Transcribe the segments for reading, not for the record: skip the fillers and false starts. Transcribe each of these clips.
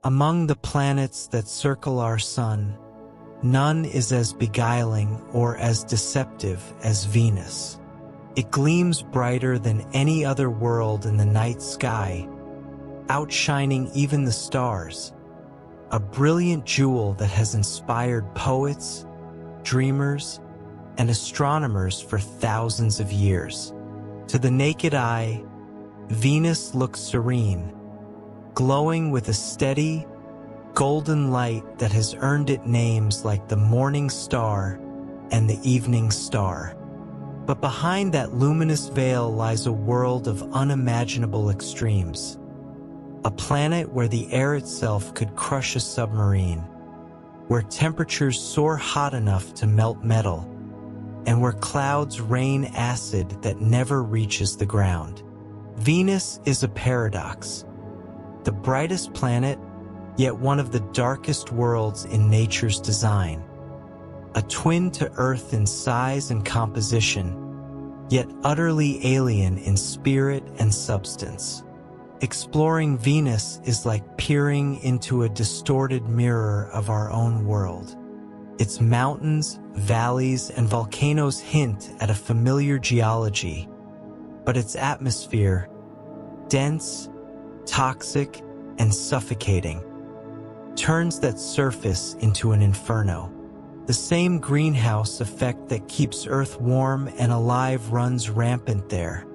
Among the planets that circle our sun, none is as beguiling or as deceptive as Venus. It gleams brighter than any other world in the night sky, outshining even the stars, a brilliant jewel that has inspired poets, dreamers, and astronomers for thousands of years. To the naked eye, Venus looks serene, glowing with a steady, golden light that has earned it names like the morning star and the evening star. But behind that luminous veil lies a world of unimaginable extremes. A planet where the air itself could crush a submarine, where temperatures soar hot enough to melt metal, and where clouds rain acid that never reaches the ground. Venus is a paradox. The brightest planet, yet one of the darkest worlds in nature's design. A twin to Earth in size and composition, yet utterly alien in spirit and substance. Exploring Venus is like peering into a distorted mirror of our own world. Its mountains, valleys, and volcanoes hint at a familiar geology, but its atmosphere, dense, toxic, and suffocating, turns that surface into an inferno. The same greenhouse effect that keeps Earth warm and alive runs rampant there,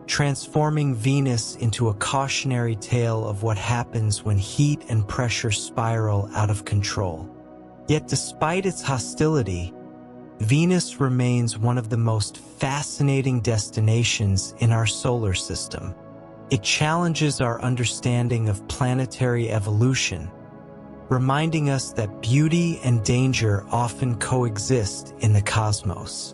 transforming Venus into a cautionary tale of what happens when heat and pressure spiral out of control. Yet despite its hostility, Venus remains one of the most fascinating destinations in our solar system. It challenges our understanding of planetary evolution, reminding us that beauty and danger often coexist in the cosmos.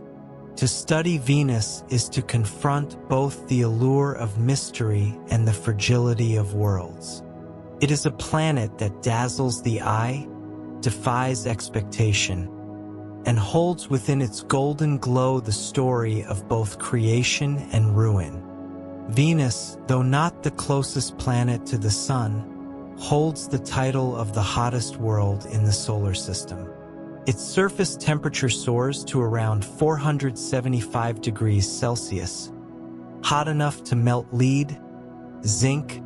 To study Venus is to confront both the allure of mystery and the fragility of worlds. It is a planet that dazzles the eye, defies expectation, and holds within its golden glow the story of both creation and ruin. Venus, though not the closest planet to the Sun, holds the title of the hottest world in the solar system. Its surface temperature soars to around 475 degrees Celsius, hot enough to melt lead, zinc,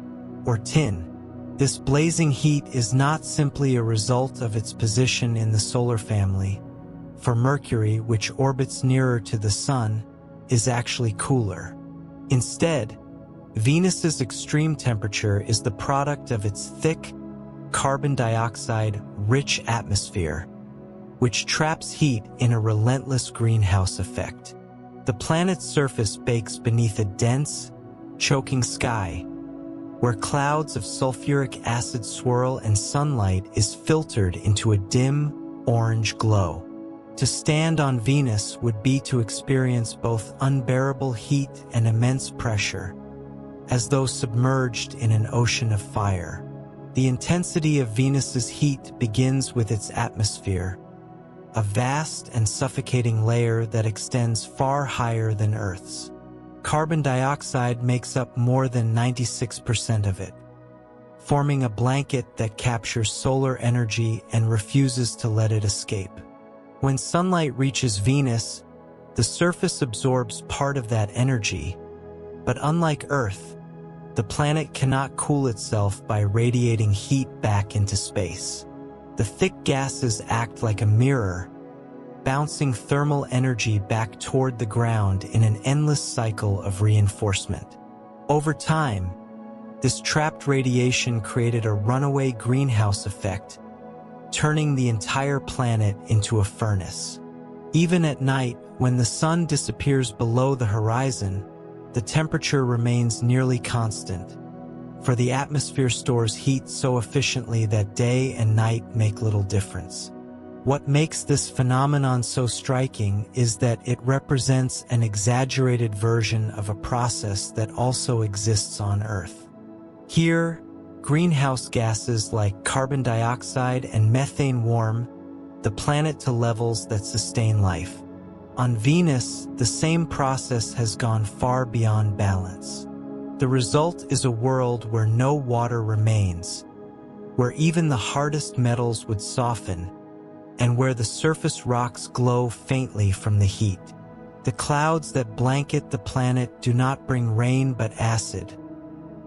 or tin. This blazing heat is not simply a result of its position in the solar family, for Mercury, which orbits nearer to the Sun, is actually cooler. Instead, Venus's extreme temperature is the product of its thick, carbon dioxide-rich atmosphere, which traps heat in a relentless greenhouse effect. The planet's surface bakes beneath a dense, choking sky, where clouds of sulfuric acid swirl and sunlight is filtered into a dim, orange glow. To stand on Venus would be to experience both unbearable heat and immense pressure, as though submerged in an ocean of fire. The intensity of Venus's heat begins with its atmosphere, a vast and suffocating layer that extends far higher than Earth's. Carbon dioxide makes up more than 96% of it, forming a blanket that captures solar energy and refuses to let it escape. When sunlight reaches Venus, the surface absorbs part of that energy, but unlike Earth, the planet cannot cool itself by radiating heat back into space. The thick gases act like a mirror, bouncing thermal energy back toward the ground in an endless cycle of reinforcement. Over time, this trapped radiation created a runaway greenhouse effect, turning the entire planet into a furnace. Even at night, when the sun disappears below the horizon, the temperature remains nearly constant, for the atmosphere stores heat so efficiently that day and night make little difference. What makes this phenomenon so striking is that it represents an exaggerated version of a process that also exists on Earth. Here, greenhouse gases like carbon dioxide and methane warm the planet to levels that sustain life. On Venus, the same process has gone far beyond balance. The result is a world where no water remains, where even the hardest metals would soften, and where the surface rocks glow faintly from the heat. The clouds that blanket the planet do not bring rain but acid,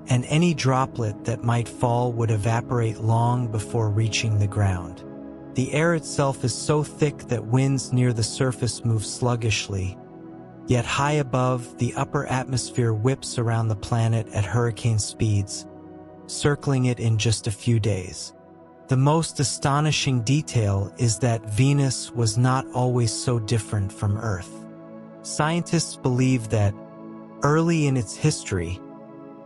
and any droplet that might fall would evaporate long before reaching the ground. The air itself is so thick that winds near the surface move sluggishly, yet high above, the upper atmosphere whips around the planet at hurricane speeds, circling it in just a few days. The most astonishing detail is that Venus was not always so different from Earth. Scientists believe that, early in its history,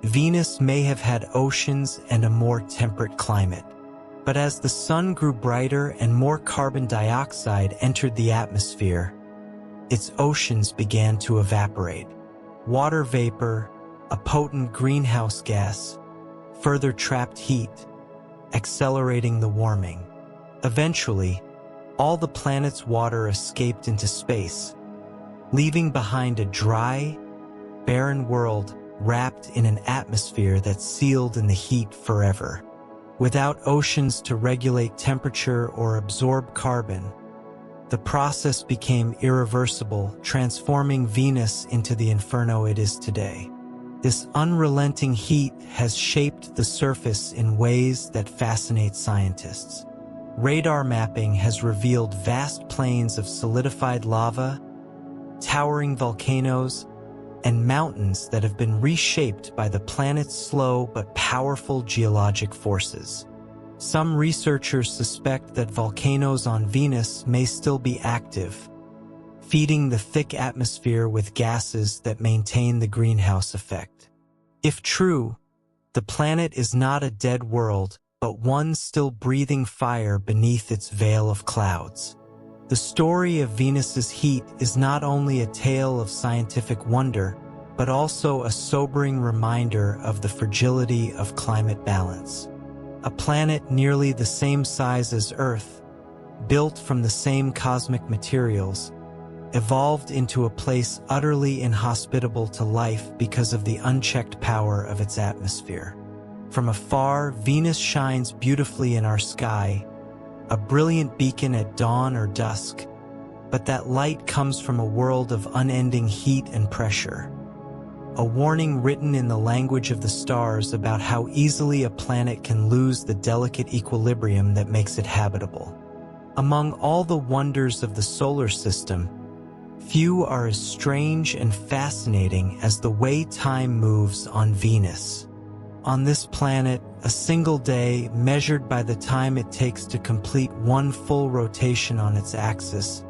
Venus may have had oceans and a more temperate climate. But as the sun grew brighter and more carbon dioxide entered the atmosphere, its oceans began to evaporate. Water vapor, a potent greenhouse gas, further trapped heat, accelerating the warming. Eventually, all the planet's water escaped into space, leaving behind a dry, barren world wrapped in an atmosphere that sealed in the heat forever. Without oceans to regulate temperature or absorb carbon, the process became irreversible, transforming Venus into the inferno it is today. This unrelenting heat has shaped the surface in ways that fascinate scientists. Radar mapping has revealed vast plains of solidified lava, towering volcanoes, and mountains that have been reshaped by the planet's slow but powerful geologic forces. Some researchers suspect that volcanoes on Venus may still be active, feeding the thick atmosphere with gases that maintain the greenhouse effect. If true, the planet is not a dead world, but one still breathing fire beneath its veil of clouds. The story of Venus's heat is not only a tale of scientific wonder, but also a sobering reminder of the fragility of climate balance. A planet nearly the same size as Earth, built from the same cosmic materials, evolved into a place utterly inhospitable to life because of the unchecked power of its atmosphere. From afar, Venus shines beautifully in our sky, a brilliant beacon at dawn or dusk, but that light comes from a world of unending heat and pressure. A warning written in the language of the stars about how easily a planet can lose the delicate equilibrium that makes it habitable. Among all the wonders of the solar system, few are as strange and fascinating as the way time moves on Venus. On this planet, a single day, measured by the time it takes to complete one full rotation on its axis,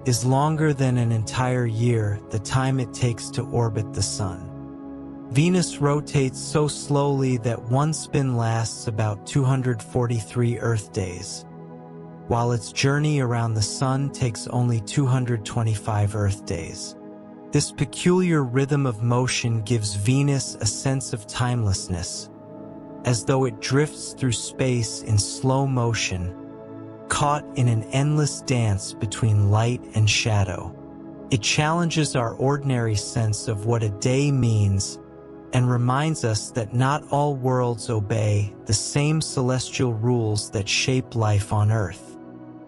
is longer than an entire year, the time it takes to orbit the Sun. Venus rotates so slowly that one spin lasts about 243 Earth days, while its journey around the Sun takes only 225 Earth days. This peculiar rhythm of motion gives Venus a sense of timelessness, as though it drifts through space in slow motion, caught in an endless dance between light and shadow. It challenges our ordinary sense of what a day means and reminds us that not all worlds obey the same celestial rules that shape life on Earth.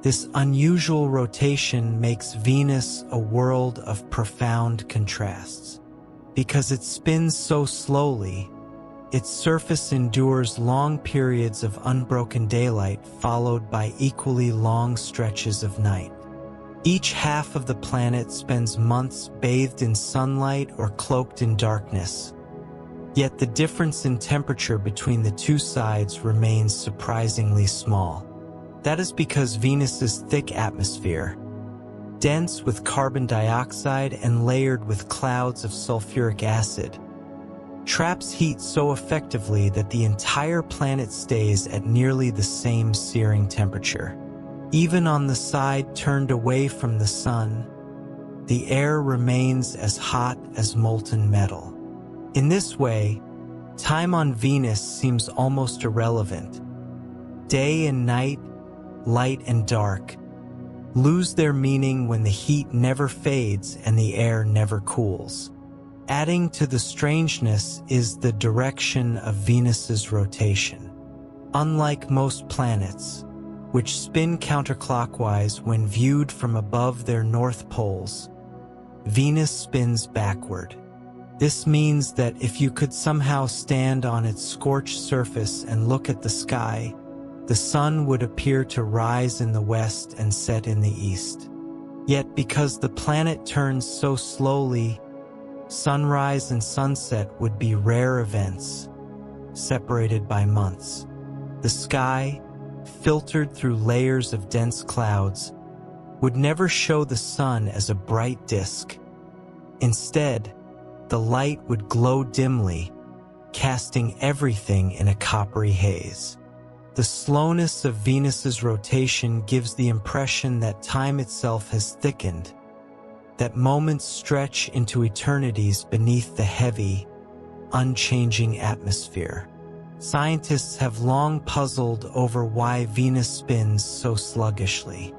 This unusual rotation makes Venus a world of profound contrasts. Because it spins so slowly, its surface endures long periods of unbroken daylight followed by equally long stretches of night. Each half of the planet spends months bathed in sunlight or cloaked in darkness. Yet the difference in temperature between the two sides remains surprisingly small. That is because Venus's thick atmosphere, dense with carbon dioxide and layered with clouds of sulfuric acid, traps heat so effectively that the entire planet stays at nearly the same searing temperature. Even on the side turned away from the sun, the air remains as hot as molten metal. In this way, time on Venus seems almost irrelevant. Day and night, light and dark, lose their meaning when the heat never fades and the air never cools. Adding to the strangeness is the direction of Venus's rotation. Unlike most planets, which spin counterclockwise when viewed from above their north poles, Venus spins backward. This means that if you could somehow stand on its scorched surface and look at the sky, the sun would appear to rise in the west and set in the east. Yet because the planet turns so slowly, sunrise and sunset would be rare events, separated by months. The sky, filtered through layers of dense clouds, would never show the sun as a bright disk. Instead, the light would glow dimly, casting everything in a coppery haze. The slowness of Venus's rotation gives the impression that time itself has thickened, that moments stretch into eternities beneath the heavy, unchanging atmosphere. Scientists have long puzzled over why Venus spins so sluggishly.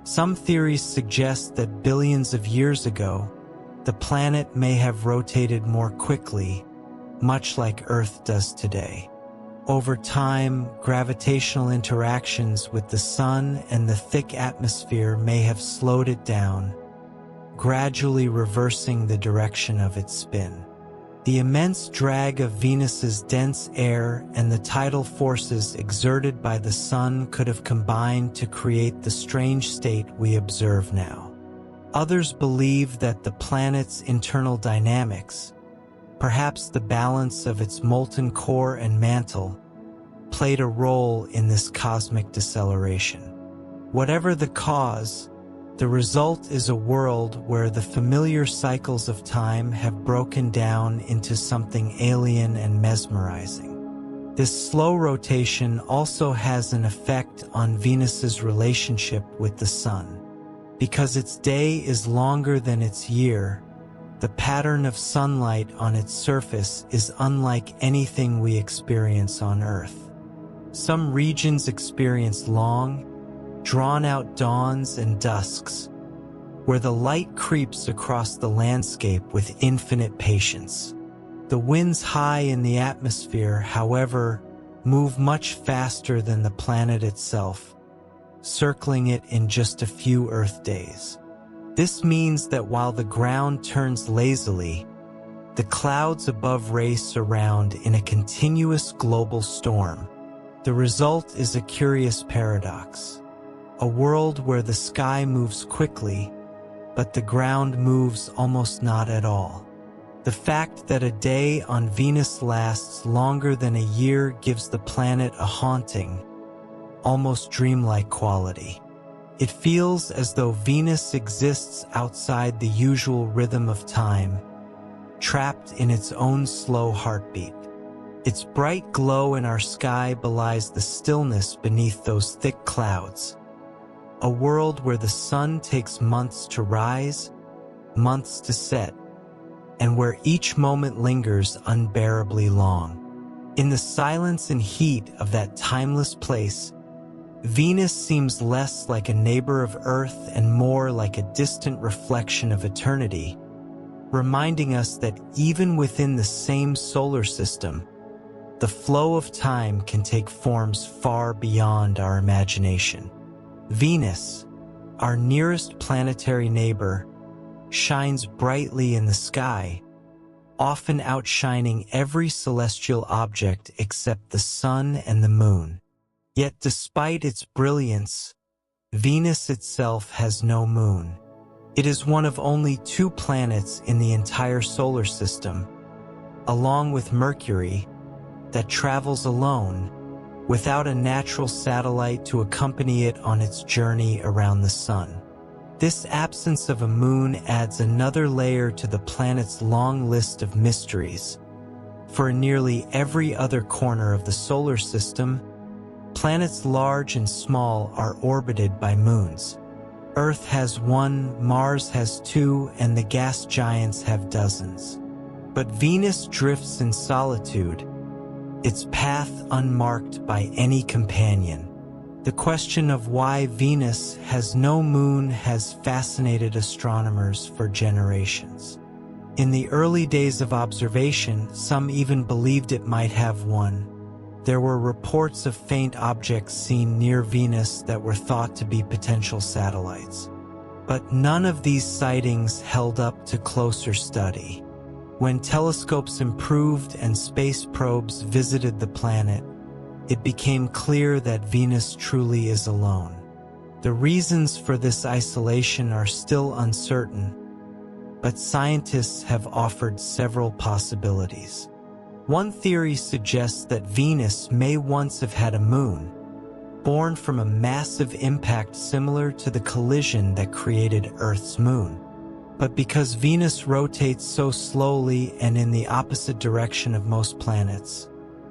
Some theories suggest that billions of years ago, the planet may have rotated more quickly, much like Earth does today. Over time, gravitational interactions with the sun and the thick atmosphere may have slowed it down, gradually reversing the direction of its spin. The immense drag of Venus's dense air and the tidal forces exerted by the sun could have combined to create the strange state we observe now. Others believe that the planet's internal dynamics, perhaps the balance of its molten core and mantle, played a role in this cosmic deceleration. Whatever the cause, the result is a world where the familiar cycles of time have broken down into something alien and mesmerizing. This slow rotation also has an effect on Venus's relationship with the sun. Because its day is longer than its year, the pattern of sunlight on its surface is unlike anything we experience on Earth. Some regions experience long, drawn-out dawns and dusks, where the light creeps across the landscape with infinite patience. The winds high in the atmosphere, however, move much faster than the planet itself, circling it in just a few Earth days. This means that while the ground turns lazily, the clouds above race around in a continuous global storm. The result is a curious paradox. A world where the sky moves quickly, but the ground moves almost not at all. The fact that a day on Venus lasts longer than a year gives the planet a haunting, almost dreamlike quality. It feels as though Venus exists outside the usual rhythm of time, trapped in its own slow heartbeat. Its bright glow in our sky belies the stillness beneath those thick clouds. A world where the sun takes months to rise, months to set, and where each moment lingers unbearably long. In the silence and heat of that timeless place, Venus seems less like a neighbor of Earth and more like a distant reflection of eternity, reminding us that even within the same solar system, the flow of time can take forms far beyond our imagination. Venus, our nearest planetary neighbor, shines brightly in the sky, often outshining every celestial object except the sun and the moon. Yet despite its brilliance, Venus itself has no moon. It is one of only 2 planets in the entire solar system, along with Mercury, that travels alone, without a natural satellite to accompany it on its journey around the sun. This absence of a moon adds another layer to the planet's long list of mysteries. For in nearly every other corner of the solar system, planets large and small are orbited by moons. Earth has 1, Mars has 2, and the gas giants have dozens. But Venus drifts in solitude, its path unmarked by any companion. The question of why Venus has no moon has fascinated astronomers for generations. In the early days of observation, some even believed it might have one. there were reports of faint objects seen near Venus that were thought to be potential satellites. But none of these sightings held up to closer study. When telescopes improved and space probes visited the planet, it became clear that Venus truly is alone. The reasons for this isolation are still uncertain, but scientists have offered several possibilities. One theory suggests that Venus may once have had a moon, born from a massive impact similar to the collision that created Earth's moon. But because Venus rotates so slowly and in the opposite direction of most planets,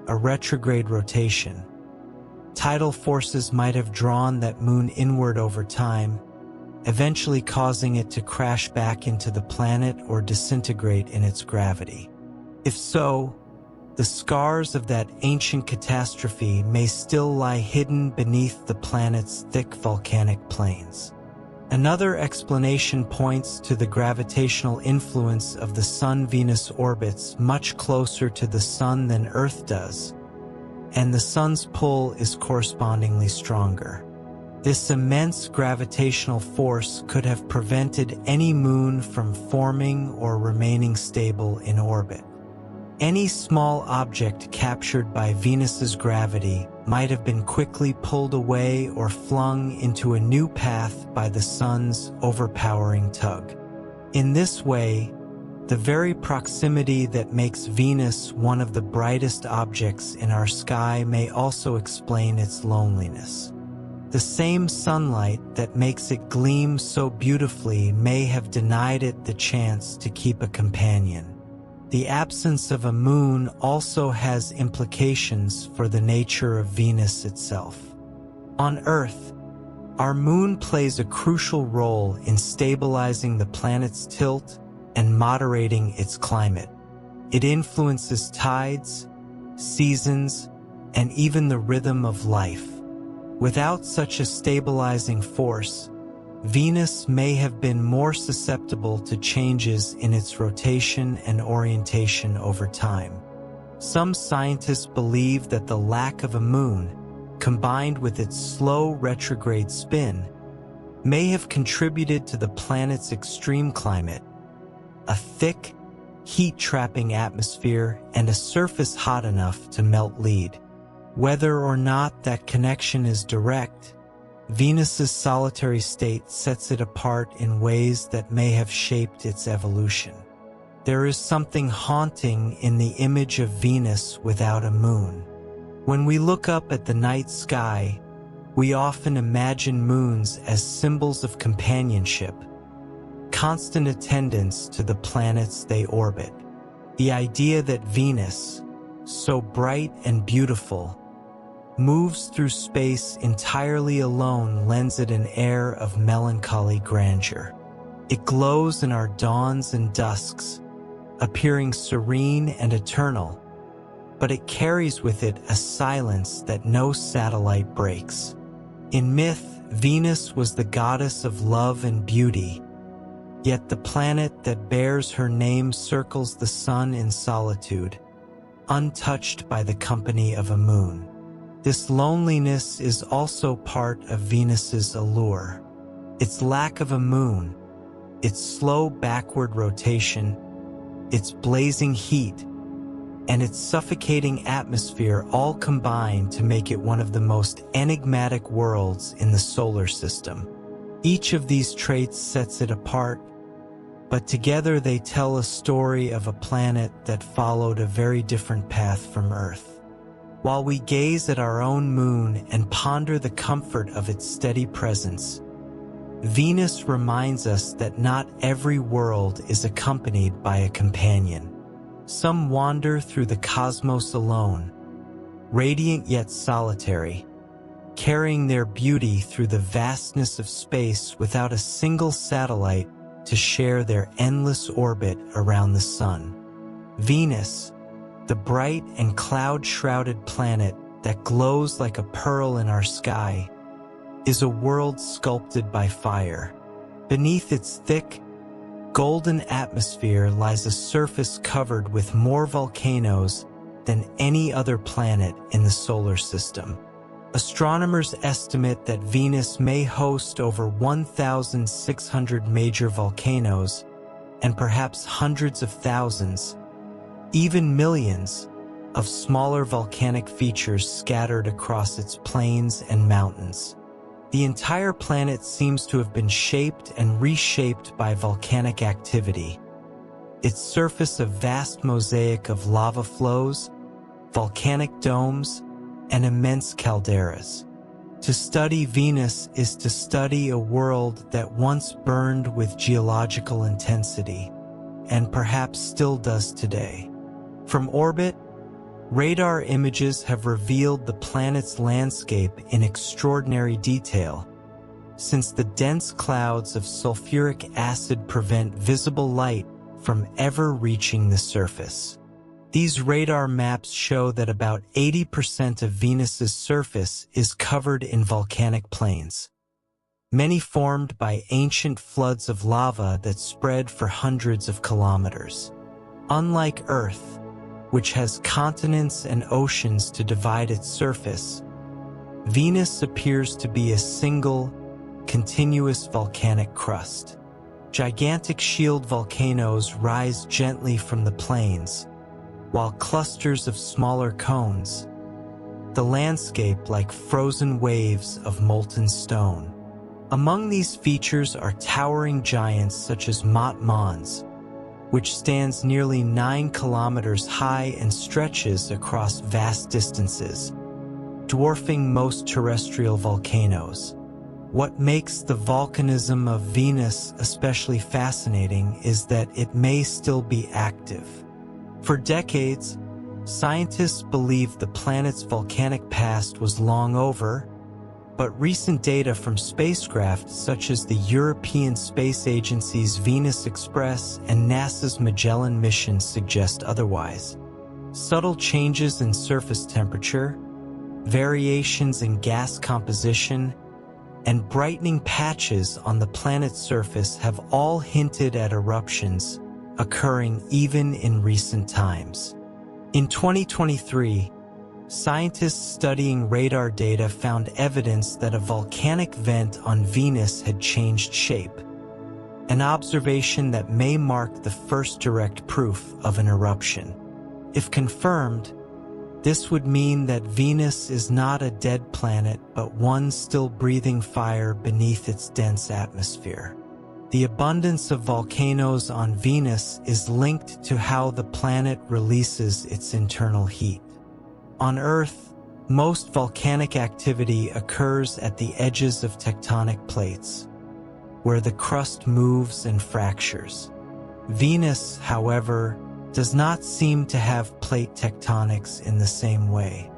a retrograde rotation, tidal forces might have drawn that moon inward over time, eventually causing it to crash back into the planet or disintegrate in its gravity. If so, the scars of that ancient catastrophe may still lie hidden beneath the planet's thick volcanic plains. Another explanation points to the gravitational influence of the Sun-Venus orbits much closer to the Sun than Earth does, and the Sun's pull is correspondingly stronger. This immense gravitational force could have prevented any moon from forming or remaining stable in orbit. Any small object captured by Venus's gravity might have been quickly pulled away or flung into a new path by the Sun's overpowering tug. In this way, the very proximity that makes Venus one of the brightest objects in our sky may also explain its loneliness. The same sunlight that makes it gleam so beautifully may have denied it the chance to keep a companion. The absence of a moon also has implications for the nature of Venus itself. On Earth, our moon plays a crucial role in stabilizing the planet's tilt and moderating its climate. It influences tides, seasons, and even the rhythm of life. Without such a stabilizing force, Venus may have been more susceptible to changes in its rotation and orientation over time. Some scientists believe that the lack of a moon, combined with its slow retrograde spin, may have contributed to the planet's extreme climate, a thick, heat-trapping atmosphere and a surface hot enough to melt lead. Whether or not that connection is direct, Venus's solitary state sets it apart in ways that may have shaped its evolution. There is something haunting in the image of Venus without a moon. When we look up at the night sky, we often imagine moons as symbols of companionship, constant attendance to the planets they orbit. The idea that Venus, so bright and beautiful, moves through space entirely alone lends it an air of melancholy grandeur. It glows in our dawns and dusks, appearing serene and eternal, but it carries with it a silence that no satellite breaks. In myth, Venus was the goddess of love and beauty, yet the planet that bears her name circles the sun in solitude, untouched by the company of a moon. This loneliness is also part of Venus's allure. Its lack of a moon, its slow backward rotation, its blazing heat, and its suffocating atmosphere all combine to make it one of the most enigmatic worlds in the solar system. Each of these traits sets it apart, but together they tell a story of a planet that followed a very different path from Earth. While we gaze at our own moon and ponder the comfort of its steady presence, Venus reminds us that not every world is accompanied by a companion. Some wander through the cosmos alone, radiant yet solitary, carrying their beauty through the vastness of space without a single satellite to share their endless orbit around the sun. Venus, the bright and cloud-shrouded planet that glows like a pearl in our sky, is a world sculpted by fire. Beneath its thick, golden atmosphere lies a surface covered with more volcanoes than any other planet in the solar system. Astronomers estimate that Venus may host over 1,600 major volcanoes and perhaps hundreds of thousands, even millions, of smaller volcanic features scattered across its plains and mountains. The entire planet seems to have been shaped and reshaped by volcanic activity, its surface a vast mosaic of lava flows, volcanic domes, and immense calderas. To study Venus is to study a world that once burned with geological intensity, and perhaps still does today. From orbit, radar images have revealed the planet's landscape in extraordinary detail, since the dense clouds of sulfuric acid prevent visible light from ever reaching the surface. These radar maps show that about 80% of Venus's surface is covered in volcanic plains, many formed by ancient floods of lava that spread for hundreds of kilometers. Unlike Earth, which has continents and oceans to divide its surface, Venus appears to be a single, continuous volcanic crust. Gigantic shield volcanoes rise gently from the plains, while clusters of smaller cones, the landscape like frozen waves of molten stone. Among these features are towering giants such as Mont Mons, which stands nearly 9 kilometers high and stretches across vast distances, dwarfing most terrestrial volcanoes. What makes the volcanism of Venus especially fascinating is that it may still be active. For decades, scientists believed the planet's volcanic past was long over, but recent data from spacecraft such as the European Space Agency's Venus Express and NASA's Magellan mission suggest otherwise. Subtle changes in surface temperature, variations in gas composition, and brightening patches on the planet's surface have all hinted at eruptions occurring even in recent times. In 2023, scientists studying radar data found evidence that a volcanic vent on Venus had changed shape, an observation that may mark the first direct proof of an eruption. If confirmed, this would mean that Venus is not a dead planet but one still breathing fire beneath its dense atmosphere. The abundance of volcanoes on Venus is linked to how the planet releases its internal heat. On Earth, most volcanic activity occurs at the edges of tectonic plates, where the crust moves and fractures. Venus, however, does not seem to have plate tectonics in the same way.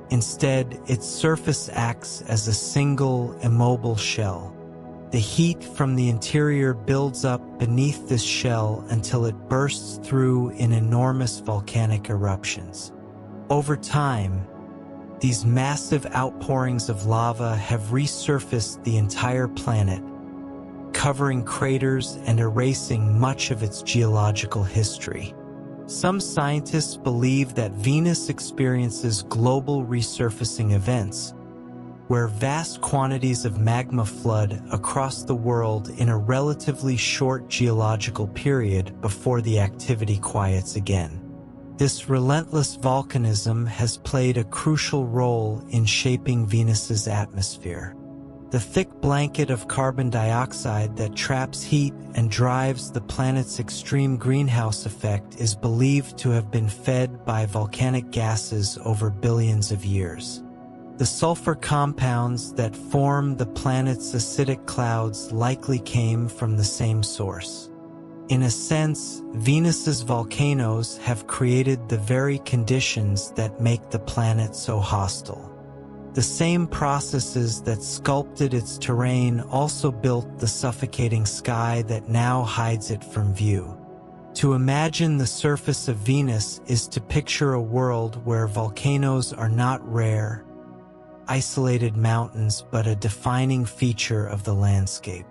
Instead, its surface acts as a single, immobile shell. The heat from the interior builds up beneath this shell until it bursts through in enormous volcanic eruptions. Over time, these massive outpourings of lava have resurfaced the entire planet, covering craters and erasing much of its geological history. Some scientists believe that Venus experiences global resurfacing events, where vast quantities of magma flood across the world in a relatively short geological period before the activity quiets again. This relentless volcanism has played a crucial role in shaping Venus's atmosphere. The thick blanket of carbon dioxide that traps heat and drives the planet's extreme greenhouse effect is believed to have been fed by volcanic gases over billions of years. The sulfur compounds that form the planet's acidic clouds likely came from the same source. In a sense, Venus's volcanoes have created the very conditions that make the planet so hostile. The same processes that sculpted its terrain also built the suffocating sky that now hides it from view. To imagine the surface of Venus is to picture a world where volcanoes are not rare, isolated mountains, but a defining feature of the landscape.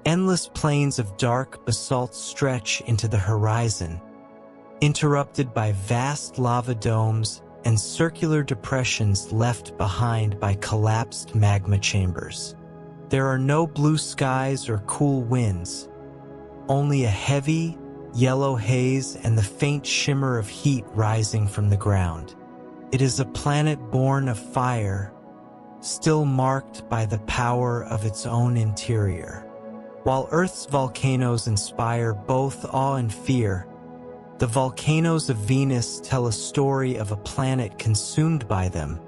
Endless plains of dark basalt stretch into the horizon, interrupted by vast lava domes and circular depressions left behind by collapsed magma chambers. There are no blue skies or cool winds, only a heavy, yellow haze and the faint shimmer of heat rising from the ground. It is a planet born of fire, still marked by the power of its own interior. While Earth's volcanoes inspire both awe and fear, the volcanoes of Venus tell a story of a planet consumed by them,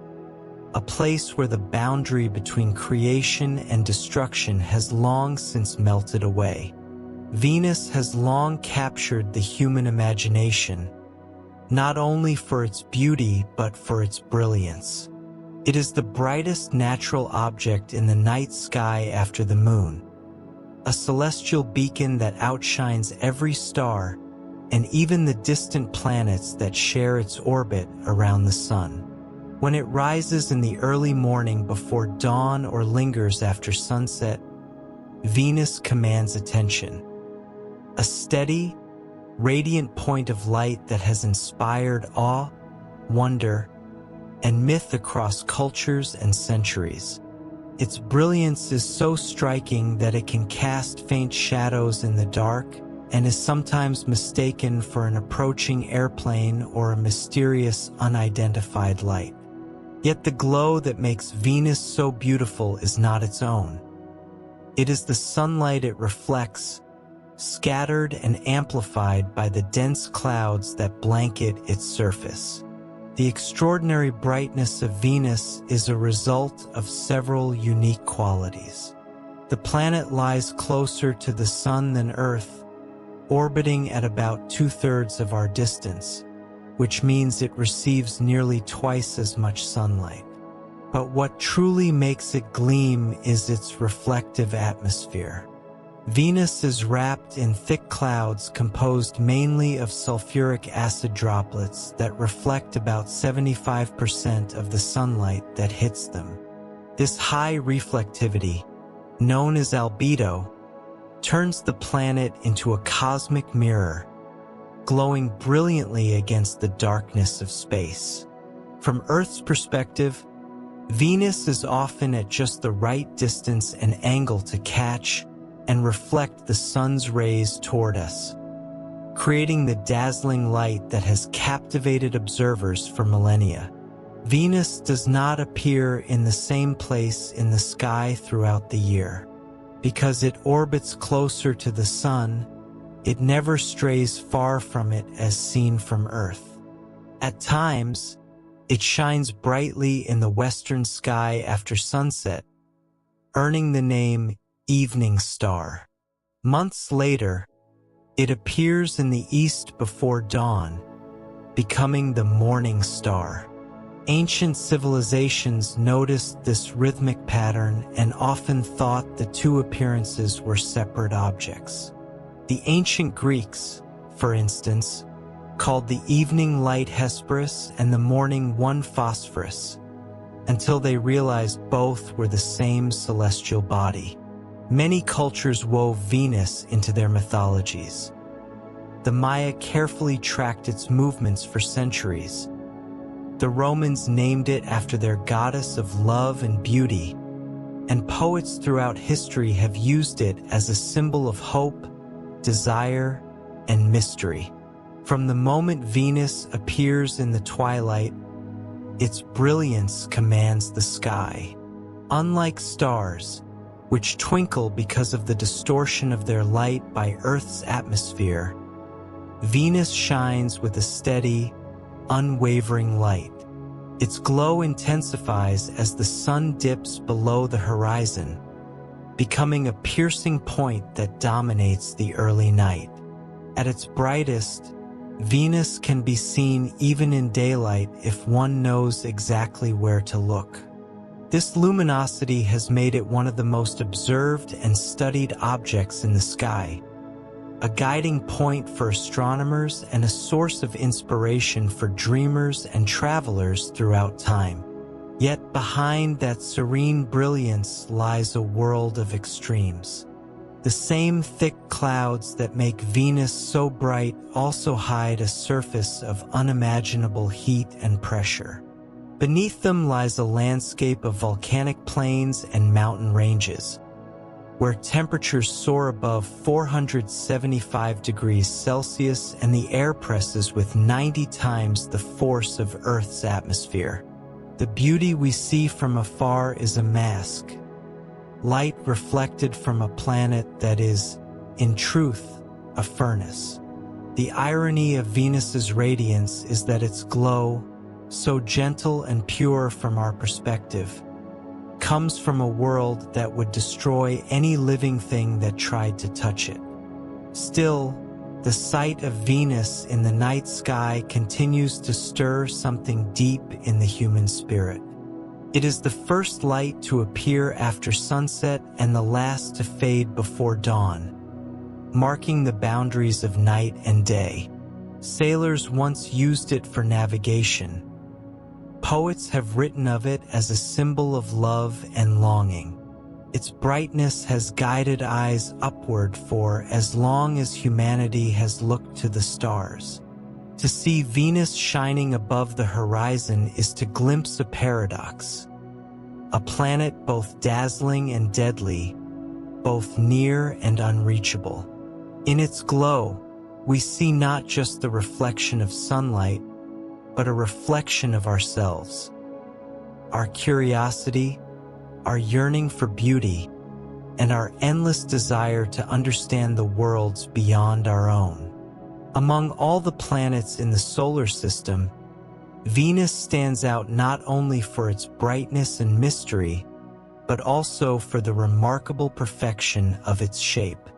a place where the boundary between creation and destruction has long since melted away. Venus has long captured the human imagination, not only for its beauty but for its brilliance. It is the brightest natural object in the night sky after the moon, a celestial beacon that outshines every star and even the distant planets that share its orbit around the sun. When it rises in the early morning before dawn or lingers after sunset, Venus commands attention. A steady, radiant point of light that has inspired awe, wonder, and myth across cultures and centuries. Its brilliance is so striking that it can cast faint shadows in the dark and is sometimes mistaken for an approaching airplane or a mysterious, unidentified light. Yet the glow that makes Venus so beautiful is not its own. It is the sunlight it reflects, scattered and amplified by the dense clouds that blanket its surface. The extraordinary brightness of Venus is a result of several unique qualities. The planet lies closer to the Sun than Earth, orbiting at about 2/3 of our distance, which means it receives nearly twice as much sunlight. But what truly makes it gleam is its reflective atmosphere. Venus is wrapped in thick clouds composed mainly of sulfuric acid droplets that reflect about 75% of the sunlight that hits them. This high reflectivity, known as albedo, turns the planet into a cosmic mirror, glowing brilliantly against the darkness of space. From Earth's perspective, Venus is often at just the right distance and angle to catch and reflect the sun's rays toward us, creating the dazzling light that has captivated observers for millennia. Venus does not appear in the same place in the sky throughout the year. Because it orbits closer to the sun, it never strays far from it as seen from Earth. At times, it shines brightly in the western sky after sunset, earning the name evening star. Months later, it appears in the east before dawn, becoming the morning star. Ancient civilizations noticed this rhythmic pattern and often thought the two appearances were separate objects. The ancient Greeks, for instance, called the evening light Hesperus and the morning one Phosphorus, until they realized both were the same celestial body. Many cultures wove Venus into their mythologies. The Maya carefully tracked its movements for centuries. The Romans named it after their goddess of love and beauty, and poets throughout history have used it as a symbol of hope, desire, and mystery. From the moment Venus appears in the twilight, its brilliance commands the sky. Unlike stars, which twinkle because of the distortion of their light by Earth's atmosphere, Venus shines with a steady, unwavering light. Its glow intensifies as the sun dips below the horizon, becoming a piercing point that dominates the early night. At its brightest, Venus can be seen even in daylight if one knows exactly where to look. This luminosity has made it one of the most observed and studied objects in the sky, a guiding point for astronomers and a source of inspiration for dreamers and travelers throughout time. Yet behind that serene brilliance lies a world of extremes. The same thick clouds that make Venus so bright also hide a surface of unimaginable heat and pressure. Beneath them lies a landscape of volcanic plains and mountain ranges, where temperatures soar above 475 degrees Celsius and the air presses with 90 times the force of Earth's atmosphere. The beauty we see from afar is a mask, light reflected from a planet that is, in truth, a furnace. The irony of Venus's radiance is that its glow, so gentle and pure from our perspective, comes from a world that would destroy any living thing that tried to touch it. Still, the sight of Venus in the night sky continues to stir something deep in the human spirit. It is the first light to appear after sunset and the last to fade before dawn, marking the boundaries of night and day. Sailors once used it for navigation. Poets have written of it as a symbol of love and longing. Its brightness has guided eyes upward for as long as humanity has looked to the stars. To see Venus shining above the horizon is to glimpse a paradox, a planet both dazzling and deadly, both near and unreachable. In its glow, we see not just the reflection of sunlight, but a reflection of ourselves, our curiosity, our yearning for beauty, and our endless desire to understand the worlds beyond our own. Among all the planets in the solar system, Venus stands out not only for its brightness and mystery, but also for the remarkable perfection of its shape.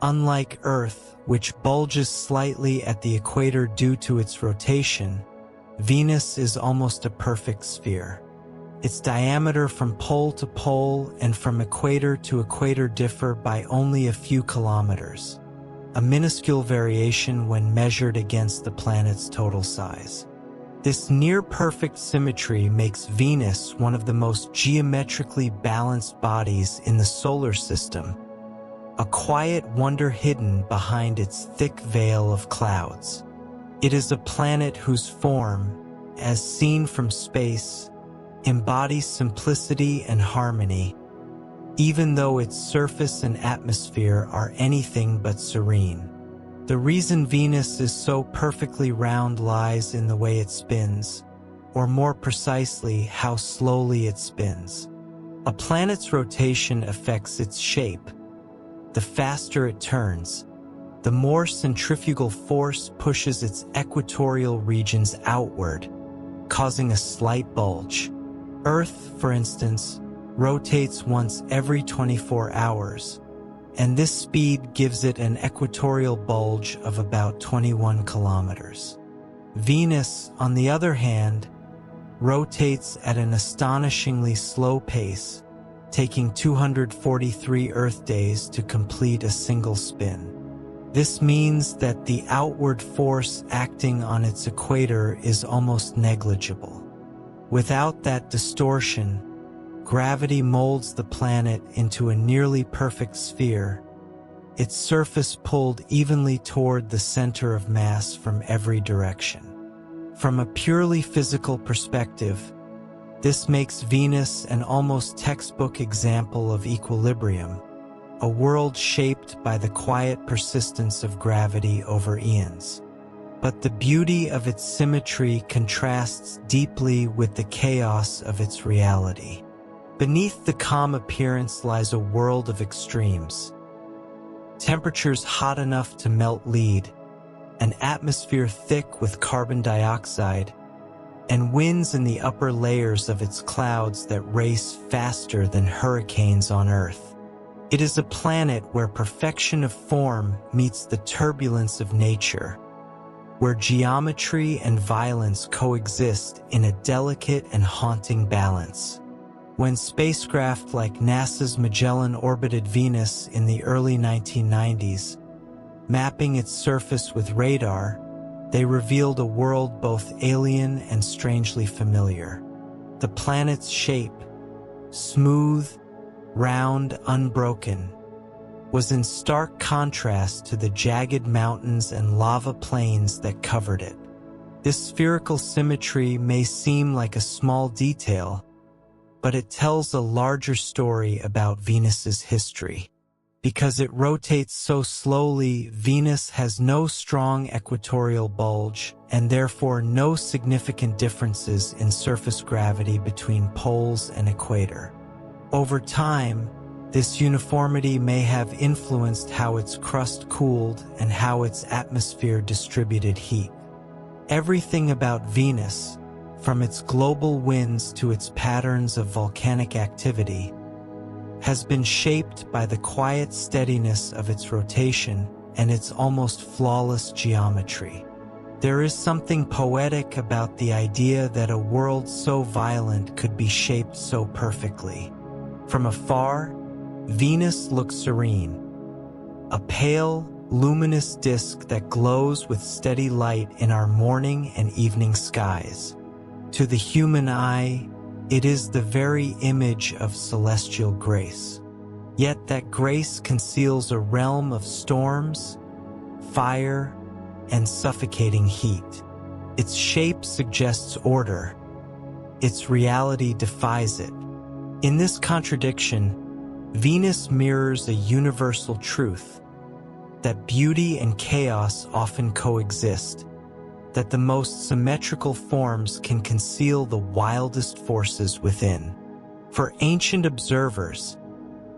Unlike Earth, which bulges slightly at the equator due to its rotation, Venus is almost a perfect sphere. Its diameter from pole to pole and from equator to equator differ by only a few kilometers, a minuscule variation when measured against the planet's total size. This near-perfect symmetry makes Venus one of the most geometrically balanced bodies in the solar system, a quiet wonder hidden behind its thick veil of clouds. It is a planet whose form, as seen from space, embodies simplicity and harmony, even though its surface and atmosphere are anything but serene. The reason Venus is so perfectly round lies in the way it spins, or more precisely, how slowly it spins. A planet's rotation affects its shape. The faster it turns, the more centrifugal force pushes its equatorial regions outward, causing a slight bulge. Earth, for instance, rotates once every 24 hours, and this speed gives it an equatorial bulge of about 21 kilometers. Venus, on the other hand, rotates at an astonishingly slow pace, taking 243 Earth days to complete a single spin. This means that the outward force acting on its equator is almost negligible. Without that distortion, gravity molds the planet into a nearly perfect sphere, its surface pulled evenly toward the center of mass from every direction. From a purely physical perspective, this makes Venus an almost textbook example of equilibrium, a world shaped by the quiet persistence of gravity over eons. But the beauty of its symmetry contrasts deeply with the chaos of its reality. Beneath the calm appearance lies a world of extremes. Temperatures hot enough to melt lead, an atmosphere thick with carbon dioxide, and winds in the upper layers of its clouds that race faster than hurricanes on Earth. It is a planet where perfection of form meets the turbulence of nature, where geometry and violence coexist in a delicate and haunting balance. When spacecraft like NASA's Magellan orbited Venus in the early 1990s, mapping its surface with radar, they revealed a world both alien and strangely familiar. The planet's shape, smooth, round, unbroken, was in stark contrast to the jagged mountains and lava plains that covered it. This spherical symmetry may seem like a small detail, but it tells a larger story about Venus's history. Because it rotates so slowly, Venus has no strong equatorial bulge and therefore no significant differences in surface gravity between poles and equator. Over time, this uniformity may have influenced how its crust cooled and how its atmosphere distributed heat. Everything about Venus, from its global winds to its patterns of volcanic activity, has been shaped by the quiet steadiness of its rotation and its almost flawless geometry. There is something poetic about the idea that a world so violent could be shaped so perfectly. From afar, Venus looks serene, a pale, luminous disk that glows with steady light in our morning and evening skies. To the human eye, it is the very image of celestial grace. Yet that grace conceals a realm of storms, fire, and suffocating heat. Its shape suggests order. Its reality defies it. In this contradiction, Venus mirrors a universal truth, that beauty and chaos often coexist, that the most symmetrical forms can conceal the wildest forces within. For ancient observers,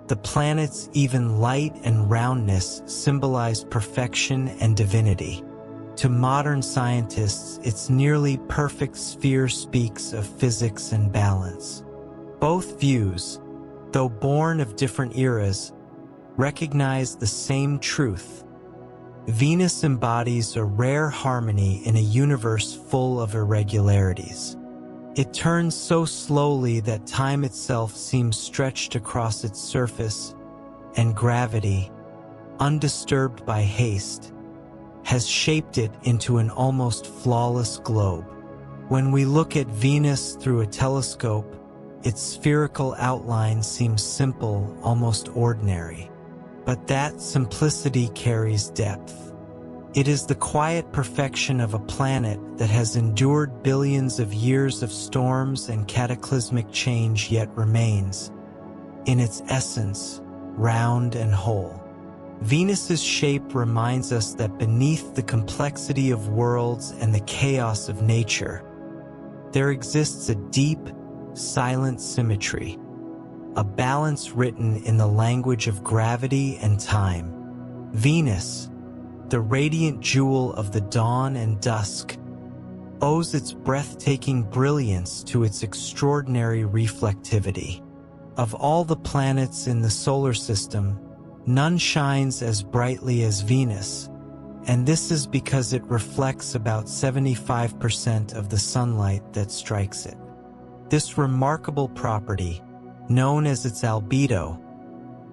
the planet's even light and roundness symbolized perfection and divinity. To modern scientists, its nearly perfect sphere speaks of physics and balance. Both views, though born of different eras, recognize the same truth. Venus embodies a rare harmony in a universe full of irregularities. It turns so slowly that time itself seems stretched across its surface, and gravity, undisturbed by haste, has shaped it into an almost flawless globe. When we look at Venus through a telescope, its spherical outline seems simple, almost ordinary. But that simplicity carries depth. It is the quiet perfection of a planet that has endured billions of years of storms and cataclysmic change, yet remains, in its essence, round and whole. Venus's shape reminds us that beneath the complexity of worlds and the chaos of nature, there exists a deep, silent symmetry, a balance written in the language of gravity and time. Venus, the radiant jewel of the dawn and dusk, owes its breathtaking brilliance to its extraordinary reflectivity. Of all the planets in the solar system, none shines as brightly as Venus, and this is because it reflects about 75% of the sunlight that strikes it. This remarkable property, known as its albedo,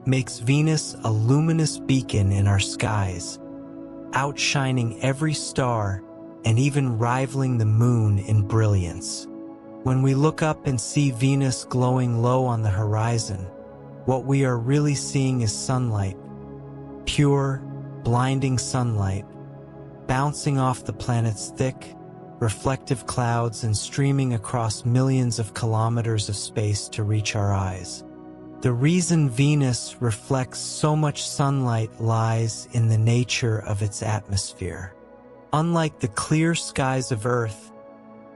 makes Venus a luminous beacon in our skies, outshining every star and even rivaling the moon in brilliance. When we look up and see Venus glowing low on the horizon, what we are really seeing is sunlight, pure, blinding sunlight, bouncing off the planet's thick, reflective clouds and streaming across millions of kilometers of space to reach our eyes. The reason Venus reflects so much sunlight lies in the nature of its atmosphere. Unlike the clear skies of Earth,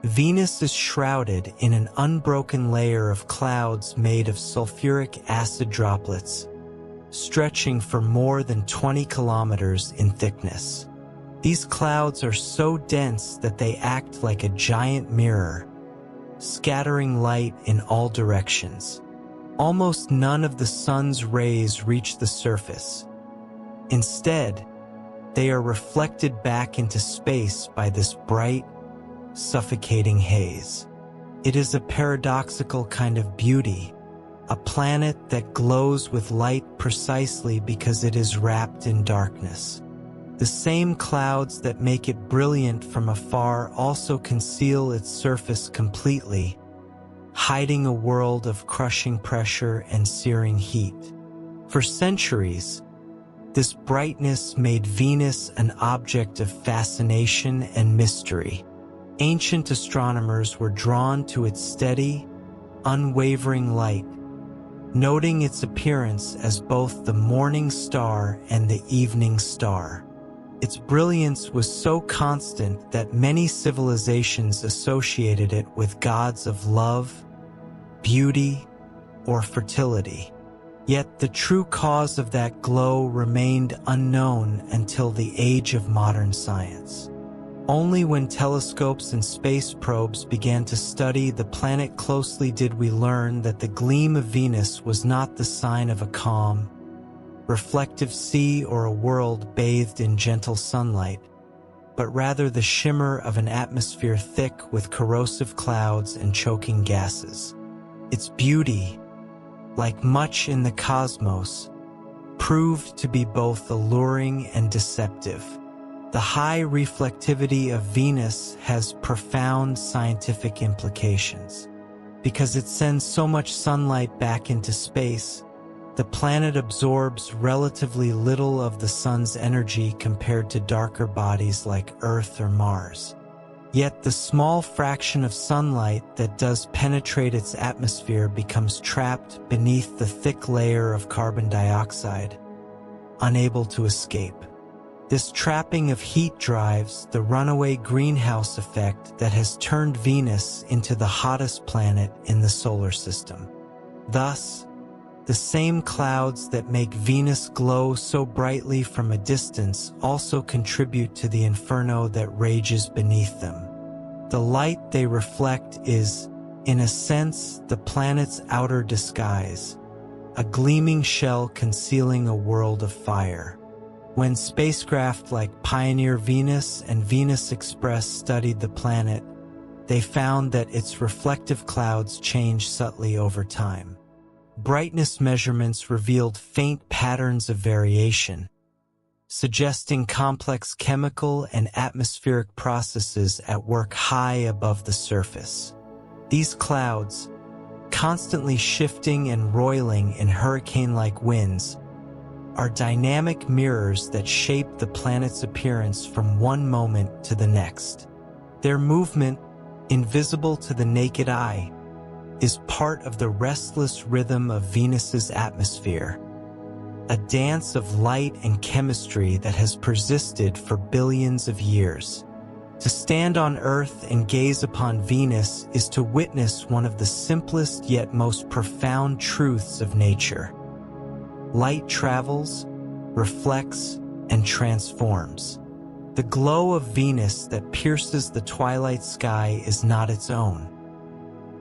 Venus is shrouded in an unbroken layer of clouds made of sulfuric acid droplets, stretching for more than 20 kilometers in thickness. These clouds are so dense that they act like a giant mirror, scattering light in all directions. Almost none of the sun's rays reach the surface. Instead, they are reflected back into space by this bright, suffocating haze. It is a paradoxical kind of beauty, a planet that glows with light precisely because it is wrapped in darkness. The same clouds that make it brilliant from afar also conceal its surface completely, hiding a world of crushing pressure and searing heat. For centuries, This brightness made Venus an object of fascination and mystery. Ancient astronomers were drawn to its steady, unwavering light, noting its appearance as both the morning star and the evening star. Its brilliance was so constant that many civilizations associated it with gods of love, beauty, or fertility. Yet the true cause of that glow remained unknown until the age of modern science. Only when telescopes and space probes began to study the planet closely did we learn that the gleam of Venus was not the sign of a calm, reflective sea or a world bathed in gentle sunlight, but rather the shimmer of an atmosphere thick with corrosive clouds and choking gases. Its beauty, like much in the cosmos, proved to be both alluring and deceptive. The high reflectivity of Venus has profound scientific implications. Because it sends so much sunlight back into space, the planet absorbs relatively little of the sun's energy compared to darker bodies like Earth or Mars. Yet the small fraction of sunlight that does penetrate its atmosphere becomes trapped beneath the thick layer of carbon dioxide, unable to escape. This trapping of heat drives the runaway greenhouse effect that has turned Venus into the hottest planet in the solar system. Thus, the same clouds that make Venus glow so brightly from a distance also contribute to the inferno that rages beneath them. The light they reflect is, in a sense, the planet's outer disguise, a gleaming shell concealing a world of fire. When spacecraft like Pioneer Venus and Venus Express studied the planet, they found that its reflective clouds change subtly over time. Brightness measurements revealed faint patterns of variation, suggesting complex chemical and atmospheric processes at work high above the surface. These clouds, constantly shifting and roiling in hurricane-like winds, are dynamic mirrors that shape the planet's appearance from one moment to the next. Their movement, invisible to the naked eye, is part of the restless rhythm of Venus's atmosphere, a dance of light and chemistry that has persisted for billions of years. To stand on Earth and gaze upon Venus is to witness one of the simplest yet most profound truths of nature. Light travels, reflects, and transforms. The glow of Venus that pierces the twilight sky is not its own.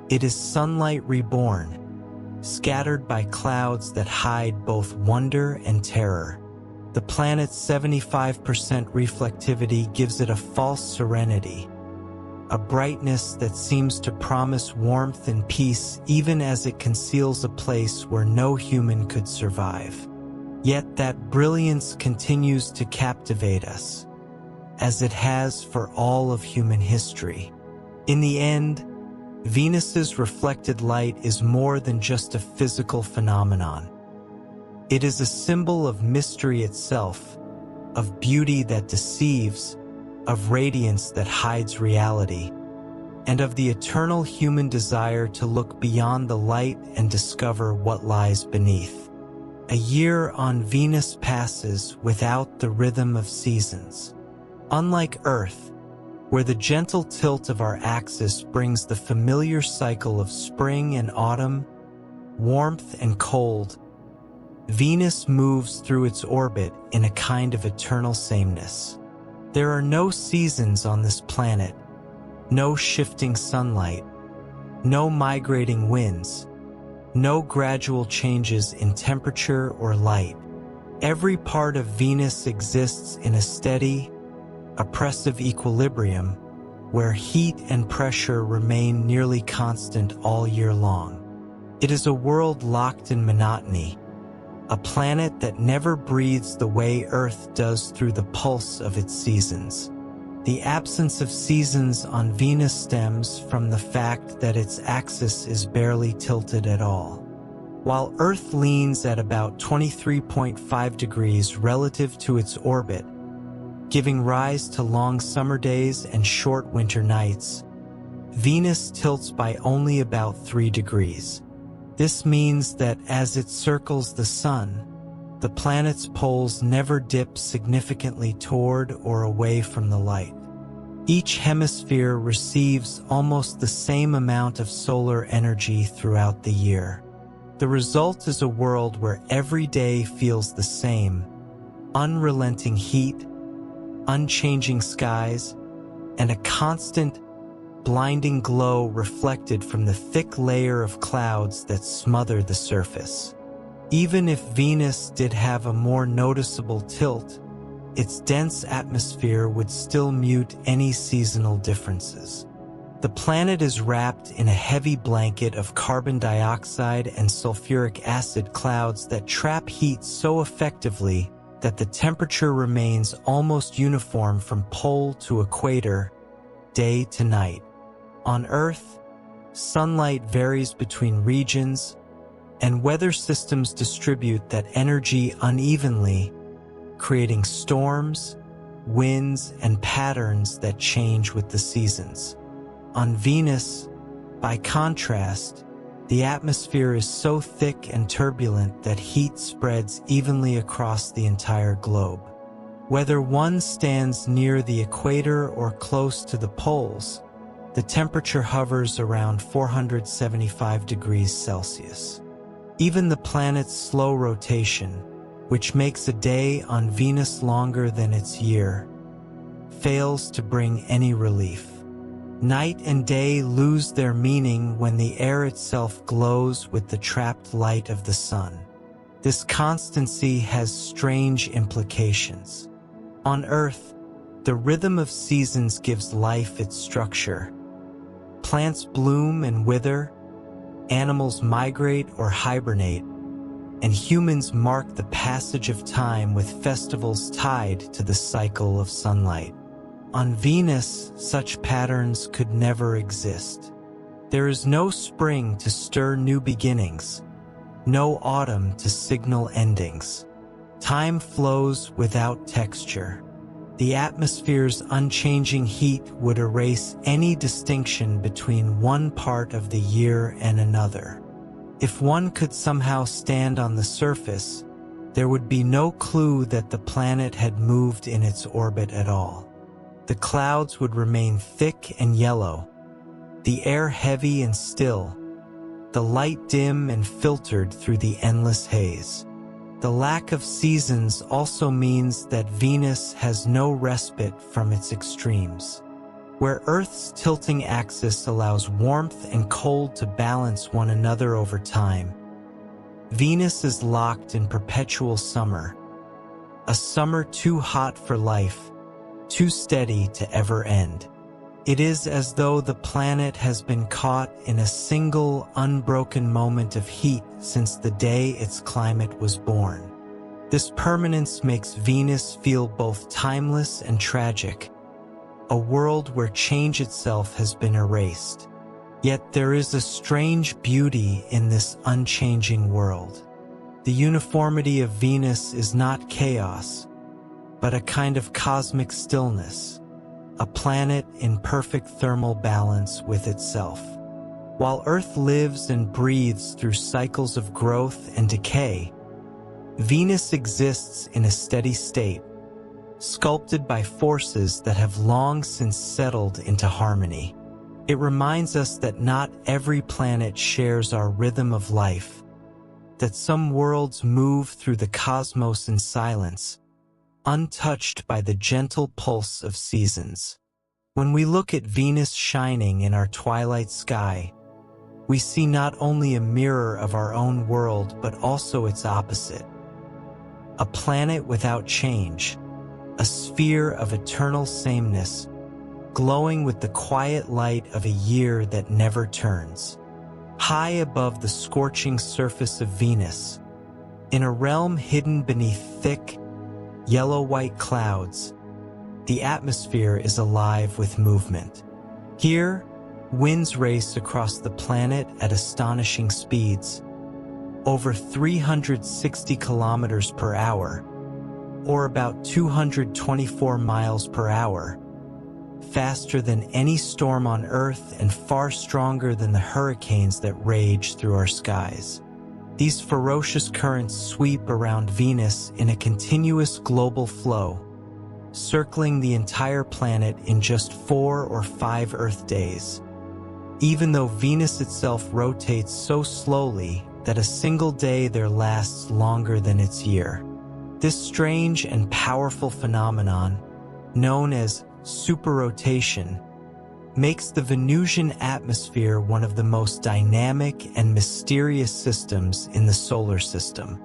It is sunlight reborn, scattered by clouds that hide both wonder and terror. The planet's 75% reflectivity gives it a false serenity, a brightness that seems to promise warmth and peace even as it conceals a place where no human could survive. Yet that brilliance continues to captivate us, as it has for all of human history. In the end, Venus's reflected light is more than just a physical phenomenon. It is a symbol of mystery itself, of beauty that deceives, of radiance that hides reality, and of the eternal human desire to look beyond the light and discover what lies beneath. A year on Venus passes without the rhythm of seasons. Unlike Earth, where the gentle tilt of our axis brings the familiar cycle of spring and autumn, warmth and cold, Venus moves through its orbit in a kind of eternal sameness. There are no seasons on this planet, no shifting sunlight, no migrating winds, no gradual changes in temperature or light. Every part of Venus exists in a steady, oppressive equilibrium where heat and pressure remain nearly constant all year long. It is a world locked in monotony, a planet that never breathes the way Earth does through the pulse of its seasons. The absence of seasons on Venus stems from the fact that its axis is barely tilted at all. While Earth leans at about 23.5 degrees relative to its orbit, giving rise to long summer days and short winter nights, Venus tilts by only about 3 degrees. This means that as it circles the Sun, the planet's poles never dip significantly toward or away from the light. Each hemisphere receives almost the same amount of solar energy throughout the year. The result is a world where every day feels the same: unrelenting heat, unchanging skies, and a constant, blinding glow reflected from the thick layer of clouds that smother the surface. Even if Venus did have a more noticeable tilt, its dense atmosphere would still mute any seasonal differences. The planet is wrapped in a heavy blanket of carbon dioxide and sulfuric acid clouds that trap heat so effectively that the temperature remains almost uniform from pole to equator, day to night. On Earth, sunlight varies between regions, and weather systems distribute that energy unevenly, creating storms, winds, and patterns that change with the seasons. On Venus, by contrast, the atmosphere is so thick and turbulent that heat spreads evenly across the entire globe. Whether one stands near the equator or close to the poles, the temperature hovers around 475 degrees Celsius. Even the planet's slow rotation, which makes a day on Venus longer than its year, fails to bring any relief. Night and day lose their meaning when the air itself glows with the trapped light of the sun. This constancy has strange implications. On Earth, the rhythm of seasons gives life its structure. Plants bloom and wither, animals migrate or hibernate, and humans mark the passage of time with festivals tied to the cycle of sunlight. On Venus, such patterns could never exist. There is no spring to stir new beginnings, no autumn to signal endings. Time flows without texture. The atmosphere's unchanging heat would erase any distinction between one part of the year and another. If one could somehow stand on the surface, there would be no clue that the planet had moved in its orbit at all. The clouds would remain thick and yellow, the air heavy and still, the light dim and filtered through the endless haze. The lack of seasons also means that Venus has no respite from its extremes. Where Earth's tilting axis allows warmth and cold to balance one another over time, Venus is locked in perpetual summer, a summer too hot for life, too steady to ever end. It is as though the planet has been caught in a single, unbroken moment of heat since the day its climate was born. This permanence makes Venus feel both timeless and tragic, a world where change itself has been erased. Yet there is a strange beauty in this unchanging world. The uniformity of Venus is not chaos, but a kind of cosmic stillness, a planet in perfect thermal balance with itself. While Earth lives and breathes through cycles of growth and decay, Venus exists in a steady state, sculpted by forces that have long since settled into harmony. It reminds us that not every planet shares our rhythm of life, that some worlds move through the cosmos in silence, untouched by the gentle pulse of seasons. When we look at Venus shining in our twilight sky, we see not only a mirror of our own world but also its opposite. A planet without change, a sphere of eternal sameness, glowing with the quiet light of a year that never turns. High above the scorching surface of Venus, in a realm hidden beneath thick, yellow-white clouds, the atmosphere is alive with movement. Here, winds race across the planet at astonishing speeds, over 360 kilometers per hour, or about 224 miles per hour, faster than any storm on Earth and far stronger than the hurricanes that rage through our skies. These ferocious currents sweep around Venus in a continuous global flow, circling the entire planet in just 4 or 5 Earth days. Even though Venus itself rotates so slowly that a single day there lasts longer than its year. This strange and powerful phenomenon, known as superrotation, makes the Venusian atmosphere one of the most dynamic and mysterious systems in the solar system.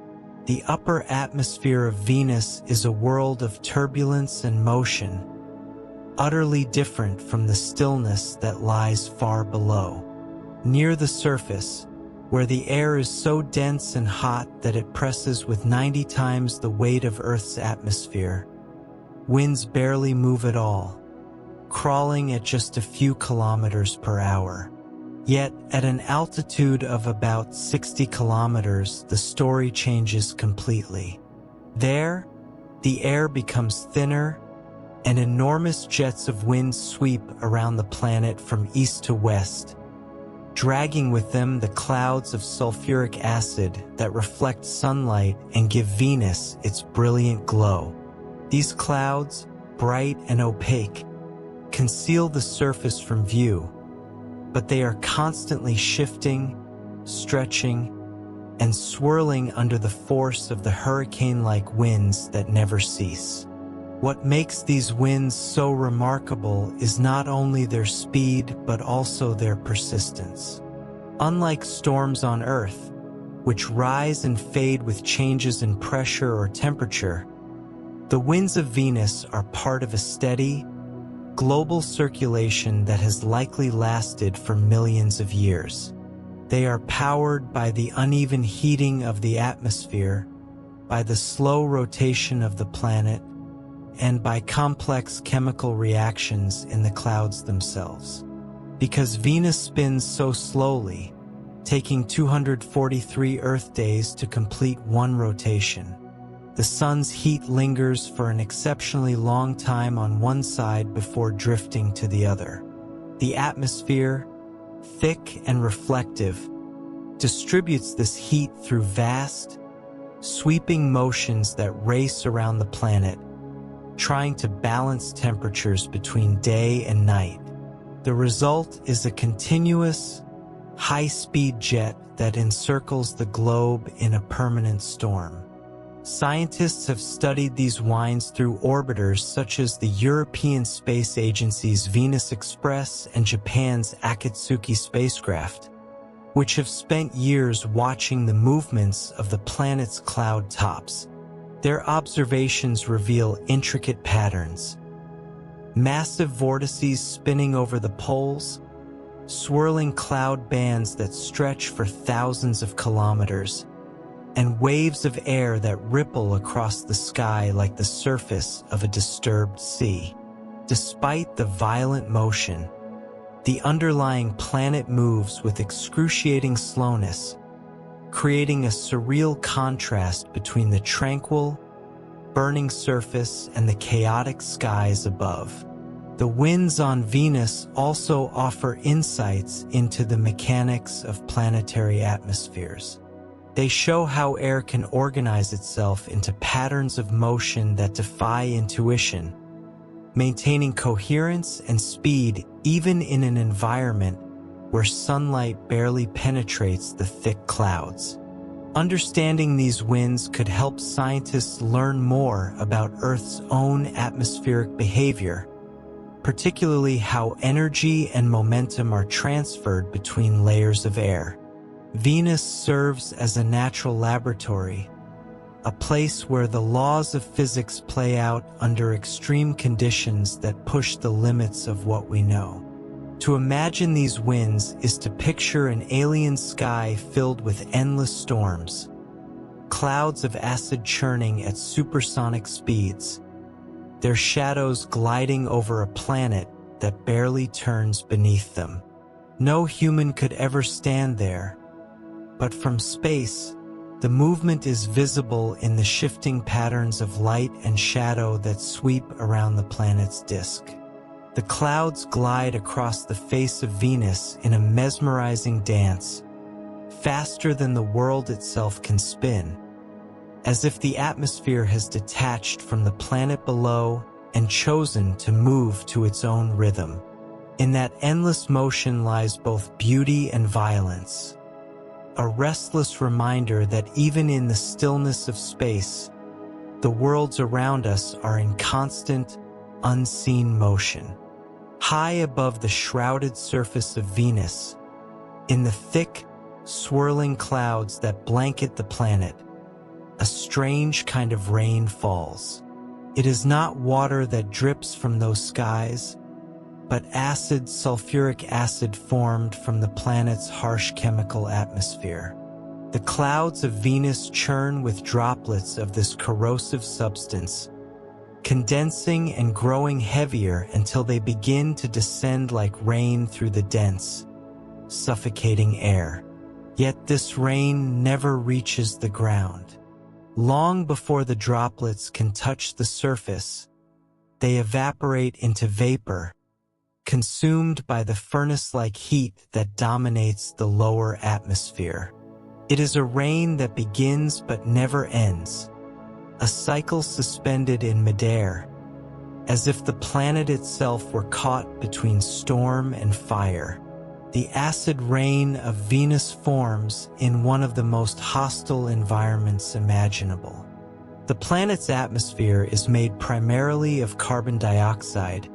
The upper atmosphere of Venus is a world of turbulence and motion, utterly different from the stillness that lies far below. Near the surface, where the air is so dense and hot that it presses with 90 times the weight of Earth's atmosphere, winds barely move at all, crawling at just a few kilometers per hour. Yet, at an altitude of about 60 kilometers, the story changes completely. There, the air becomes thinner, and enormous jets of wind sweep around the planet from east to west, dragging with them the clouds of sulfuric acid that reflect sunlight and give Venus its brilliant glow. These clouds, bright and opaque, conceal the surface from view, but they are constantly shifting, stretching, and swirling under the force of the hurricane-like winds that never cease. What makes these winds so remarkable is not only their speed but also their persistence. Unlike storms on Earth, which rise and fade with changes in pressure or temperature, the winds of Venus are part of a steady, global circulation that has likely lasted for millions of years. They are powered by the uneven heating of the atmosphere, by the slow rotation of the planet, and by complex chemical reactions in the clouds themselves. Because Venus spins so slowly, taking 243 Earth days to complete one rotation, the sun's heat lingers for an exceptionally long time on one side before drifting to the other. The atmosphere, thick and reflective, distributes this heat through vast, sweeping motions that race around the planet, trying to balance temperatures between day and night. The result is a continuous, high-speed jet that encircles the globe in a permanent storm. Scientists have studied these winds through orbiters such as the European Space Agency's Venus Express and Japan's Akatsuki spacecraft, which have spent years watching the movements of the planet's cloud tops. Their observations reveal intricate patterns. Massive vortices spinning over the poles, swirling cloud bands that stretch for thousands of kilometers, and waves of air that ripple across the sky like the surface of a disturbed sea. Despite the violent motion, the underlying planet moves with excruciating slowness, creating a surreal contrast between the tranquil, burning surface and the chaotic skies above. The winds on Venus also offer insights into the mechanics of planetary atmospheres. They show how air can organize itself into patterns of motion that defy intuition, maintaining coherence and speed even in an environment where sunlight barely penetrates the thick clouds. Understanding these winds could help scientists learn more about Earth's own atmospheric behavior, particularly how energy and momentum are transferred between layers of air. Venus serves as a natural laboratory, a place where the laws of physics play out under extreme conditions that push the limits of what we know. To imagine these winds is to picture an alien sky filled with endless storms, clouds of acid churning at supersonic speeds, their shadows gliding over a planet that barely turns beneath them. No human could ever stand there, but from space, The movement is visible in the shifting patterns of light and shadow that sweep around the planet's disk. The clouds glide across the face of Venus in a mesmerizing dance, faster than the world itself can spin, as if the atmosphere has detached from the planet below and chosen to move to its own rhythm. In that endless motion lies both beauty and violence, a restless reminder that even in the stillness of space, the worlds around us are in constant, unseen motion. High above the shrouded surface of Venus, in the thick, swirling clouds that blanket the planet, a strange kind of rain falls. It is not water that drips from those skies, but acid, sulfuric acid formed from the planet's harsh chemical atmosphere. The clouds of Venus churn with droplets of this corrosive substance, condensing and growing heavier until they begin to descend like rain through the dense, suffocating air. Yet this rain never reaches the ground. Long before the droplets can touch the surface, they evaporate into vapor, consumed by the furnace-like heat that dominates the lower atmosphere. It is a rain that begins but never ends, a cycle suspended in midair, as if the planet itself were caught between storm and fire. The acid rain of Venus forms in one of the most hostile environments imaginable. The planet's atmosphere is made primarily of carbon dioxide,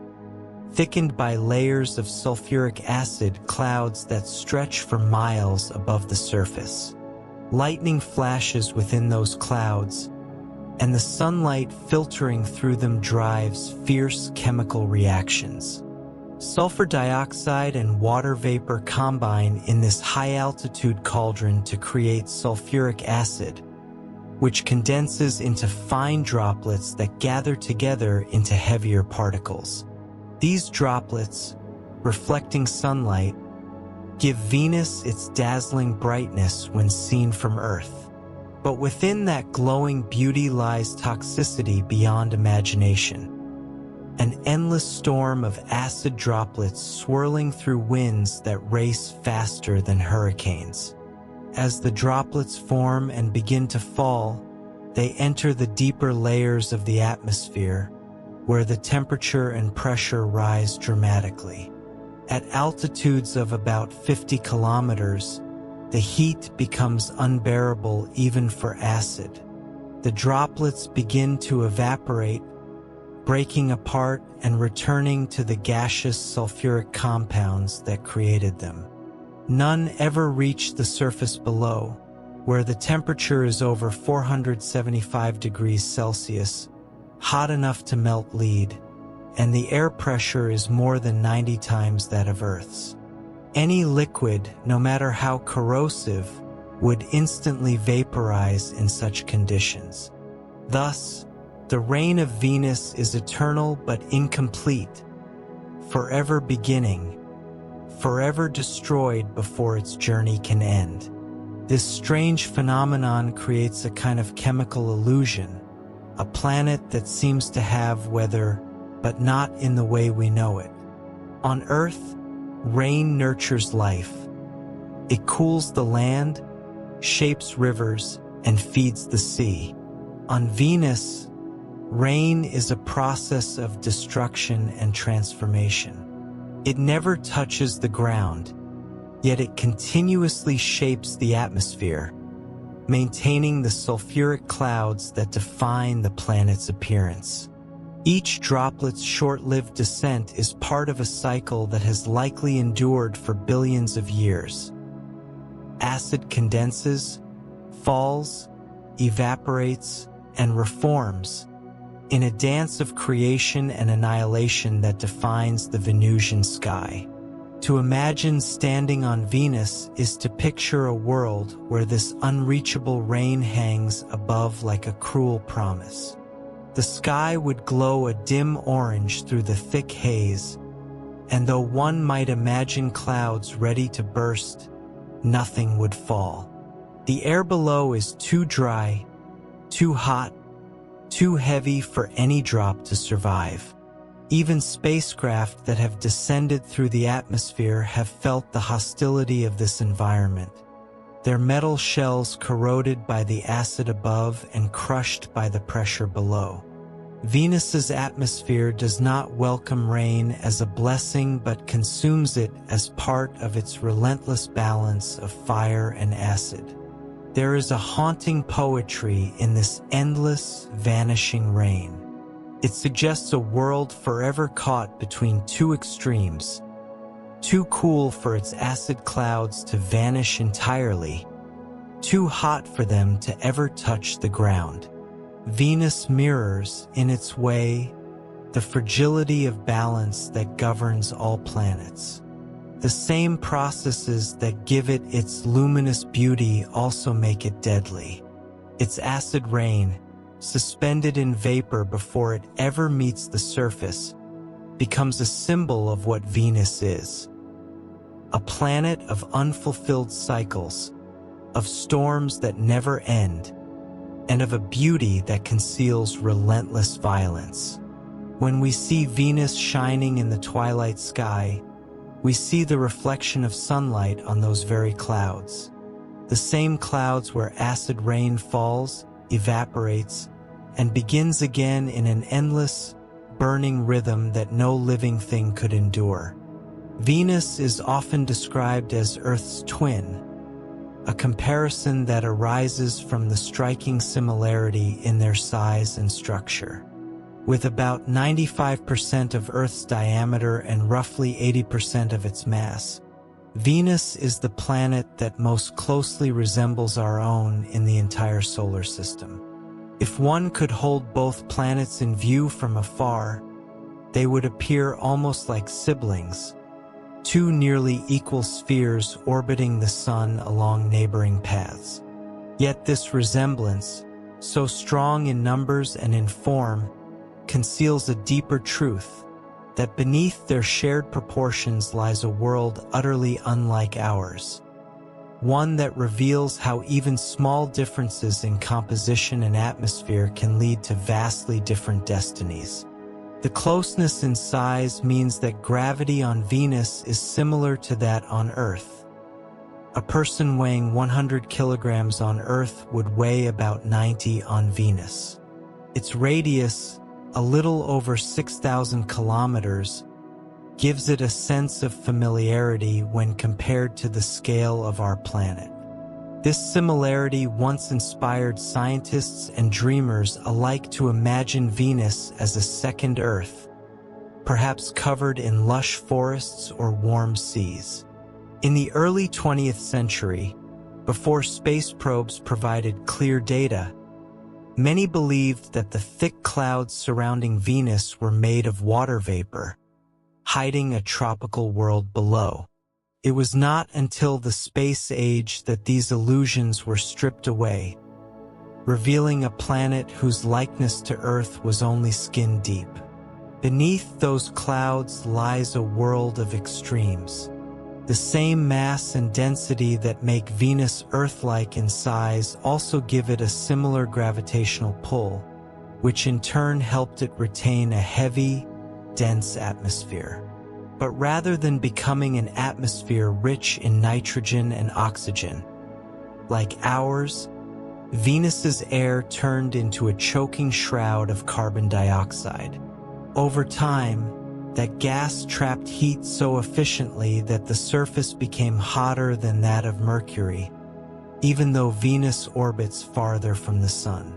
thickened by layers of sulfuric acid clouds that stretch for miles above the surface. Lightning flashes within those clouds, and the sunlight filtering through them drives fierce chemical reactions. Sulfur dioxide and water vapor combine in this high-altitude cauldron to create sulfuric acid, which condenses into fine droplets that gather together into heavier particles. These droplets, reflecting sunlight, give Venus its dazzling brightness when seen from Earth. But within that glowing beauty lies toxicity beyond imagination. An endless storm of acid droplets swirling through winds that race faster than hurricanes. As the droplets form and begin to fall, they enter the deeper layers of the atmosphere, where the temperature and pressure rise dramatically. At altitudes of about 50 kilometers, the heat becomes unbearable even for acid. The droplets begin to evaporate, breaking apart and returning to the gaseous sulfuric compounds that created them. None ever reach the surface below, where the temperature is over 475 degrees Celsius, hot enough to melt lead, and the air pressure is more than 90 times that of Earth's. Any liquid, no matter how corrosive, would instantly vaporize in such conditions. Thus, the reign of Venus is eternal but incomplete, forever beginning, forever destroyed before its journey can end. This strange phenomenon creates a kind of chemical illusion, a planet that seems to have weather, but not in the way we know it. On Earth, rain nurtures life. It cools the land, shapes rivers, and feeds the sea. On Venus, rain is a process of destruction and transformation. It never touches the ground, yet it continuously shapes the atmosphere, maintaining the sulfuric clouds that define the planet's appearance. Each droplet's short-lived descent is part of a cycle that has likely endured for billions of years. Acid condenses, falls, evaporates, and reforms, in a dance of creation and annihilation that defines the Venusian sky. To imagine standing on Venus is to picture a world where this unreachable rain hangs above like a cruel promise. The sky would glow a dim orange through the thick haze, and though one might imagine clouds ready to burst, nothing would fall. The air below is too dry, too hot, too heavy for any drop to survive. Even spacecraft that have descended through the atmosphere have felt the hostility of this environment, their metal shells corroded by the acid above and crushed by the pressure below. Venus's atmosphere does not welcome rain as a blessing but consumes it as part of its relentless balance of fire and acid. There is a haunting poetry in this endless, vanishing rain. It suggests a world forever caught between two extremes, too cool for its acid clouds to vanish entirely, too hot for them to ever touch the ground. Venus mirrors, in its way, the fragility of balance that governs all planets. The same processes that give it its luminous beauty also make it deadly. Its acid rain, suspended in vapor before it ever meets the surface, becomes a symbol of what Venus is. A planet of unfulfilled cycles, of storms that never end, and of a beauty that conceals relentless violence. When we see Venus shining in the twilight sky, we see the reflection of sunlight on those very clouds. The same clouds where acid rain falls, evaporates, and begins again in an endless, burning rhythm that no living thing could endure. Venus is often described as Earth's twin, a comparison that arises from the striking similarity in their size and structure. With about 95% of Earth's diameter and roughly 80% of its mass, Venus is the planet that most closely resembles our own in the entire solar system. If one could hold both planets in view from afar, they would appear almost like siblings, two nearly equal spheres orbiting the Sun along neighboring paths. Yet this resemblance, so strong in numbers and in form, conceals a deeper truth, that beneath their shared proportions lies a world utterly unlike ours. One that reveals how even small differences in composition and atmosphere can lead to vastly different destinies. The closeness in size means that gravity on Venus is similar to that on Earth. A person weighing 100 kilograms on Earth would weigh about 90 on Venus. Its radius, a little over 6,000 kilometers, gives it a sense of familiarity when compared to the scale of our planet. This similarity once inspired scientists and dreamers alike to imagine Venus as a second Earth, perhaps covered in lush forests or warm seas. In the early 20th century, before space probes provided clear data, many believed that the thick clouds surrounding Venus were made of water vapor, hiding a tropical world below. It was not until the space age that these illusions were stripped away, revealing a planet whose likeness to Earth was only skin deep. Beneath those clouds lies a world of extremes. The same mass and density that make Venus Earth-like in size also give it a similar gravitational pull, which in turn helped it retain a heavy, dense atmosphere. But rather than becoming an atmosphere rich in nitrogen and oxygen, like ours, Venus's air turned into a choking shroud of carbon dioxide. Over time, that gas trapped heat so efficiently that the surface became hotter than that of Mercury, even though Venus orbits farther from the Sun.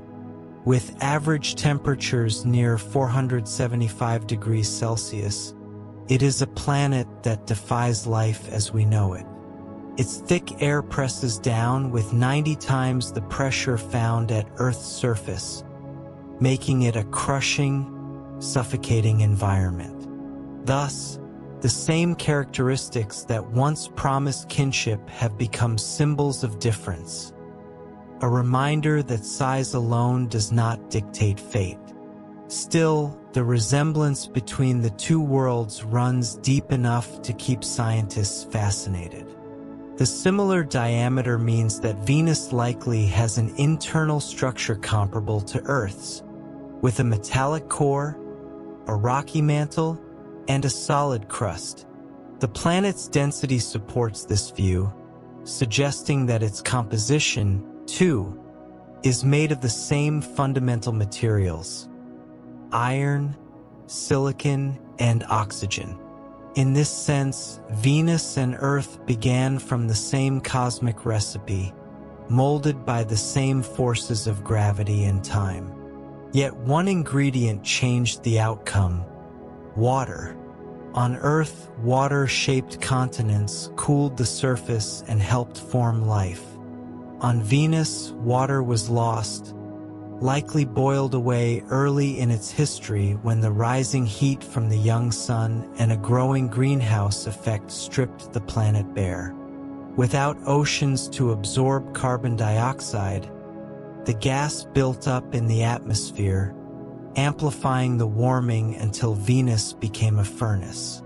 With average temperatures near 475 degrees Celsius, it is a planet that defies life as we know it. Its thick air presses down with 90 times the pressure found at Earth's surface, making it a crushing, suffocating environment. Thus, the same characteristics that once promised kinship have become symbols of difference, a reminder that size alone does not dictate fate. Still, the resemblance between the two worlds runs deep enough to keep scientists fascinated. The similar diameter means that Venus likely has an internal structure comparable to Earth's, with a metallic core, a rocky mantle, and a solid crust. The planet's density supports this view, suggesting that its composition, too, is made of the same fundamental materials: iron, silicon, and oxygen. In this sense, Venus and Earth began from the same cosmic recipe, molded by the same forces of gravity and time. Yet one ingredient changed the outcome: water. On Earth, water-shaped continents cooled the surface and helped form life. On Venus, water was lost, likely boiled away early in its history when the rising heat from the young sun and a growing greenhouse effect stripped the planet bare. Without oceans to absorb carbon dioxide, the gas built up in the atmosphere, amplifying the warming until Venus became a furnace.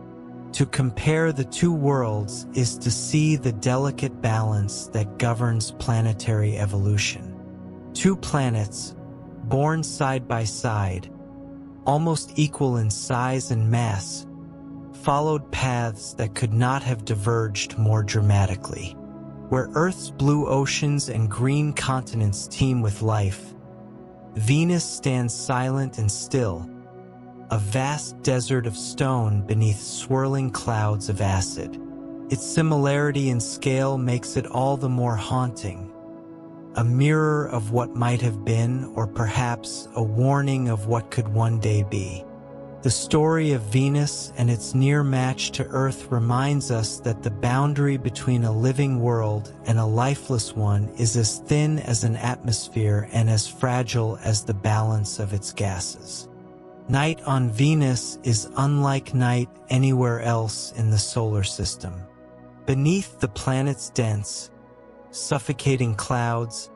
To compare the two worlds is to see the delicate balance that governs planetary evolution. Two planets, born side by side, almost equal in size and mass, followed paths that could not have diverged more dramatically. Where Earth's blue oceans and green continents teem with life, Venus stands silent and still, a vast desert of stone beneath swirling clouds of acid. Its similarity in scale makes it all the more haunting, a mirror of what might have been, or perhaps a warning of what could one day be. The story of Venus and its near match to Earth reminds us that the boundary between a living world and a lifeless one is as thin as an atmosphere and as fragile as the balance of its gases. Night on Venus is unlike night anywhere else in the solar system. Beneath the planet's dense, suffocating clouds,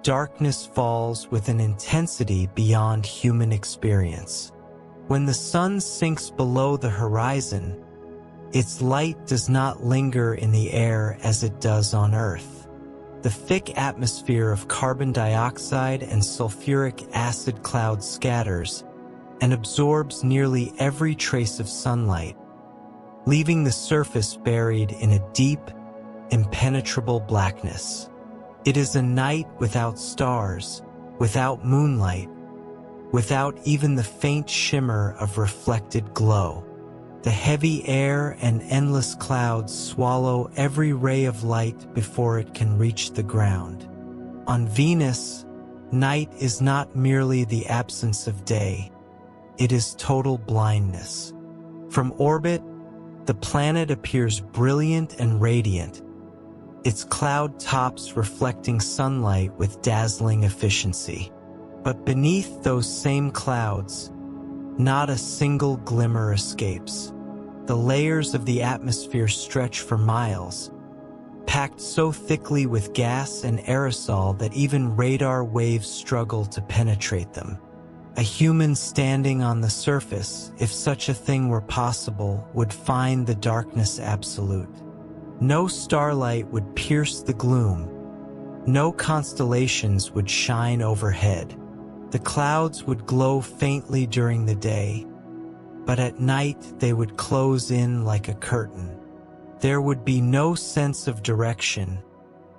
darkness falls with an intensity beyond human experience. When the sun sinks below the horizon, its light does not linger in the air as it does on Earth. The thick atmosphere of carbon dioxide and sulfuric acid cloud scatters and absorbs nearly every trace of sunlight, leaving the surface buried in a deep, impenetrable blackness. It is a night without stars, without moonlight, without even the faint shimmer of reflected glow. The heavy air and endless clouds swallow every ray of light before it can reach the ground. On Venus, night is not merely the absence of day, it is total blindness. From orbit, the planet appears brilliant and radiant, its cloud tops reflecting sunlight with dazzling efficiency. But beneath those same clouds, not a single glimmer escapes. The layers of the atmosphere stretch for miles, packed so thickly with gas and aerosol that even radar waves struggle to penetrate them. A human standing on the surface, if such a thing were possible, would find the darkness absolute. No starlight would pierce the gloom. No constellations would shine overhead. The clouds would glow faintly during the day, but at night they would close in like a curtain. There would be no sense of direction,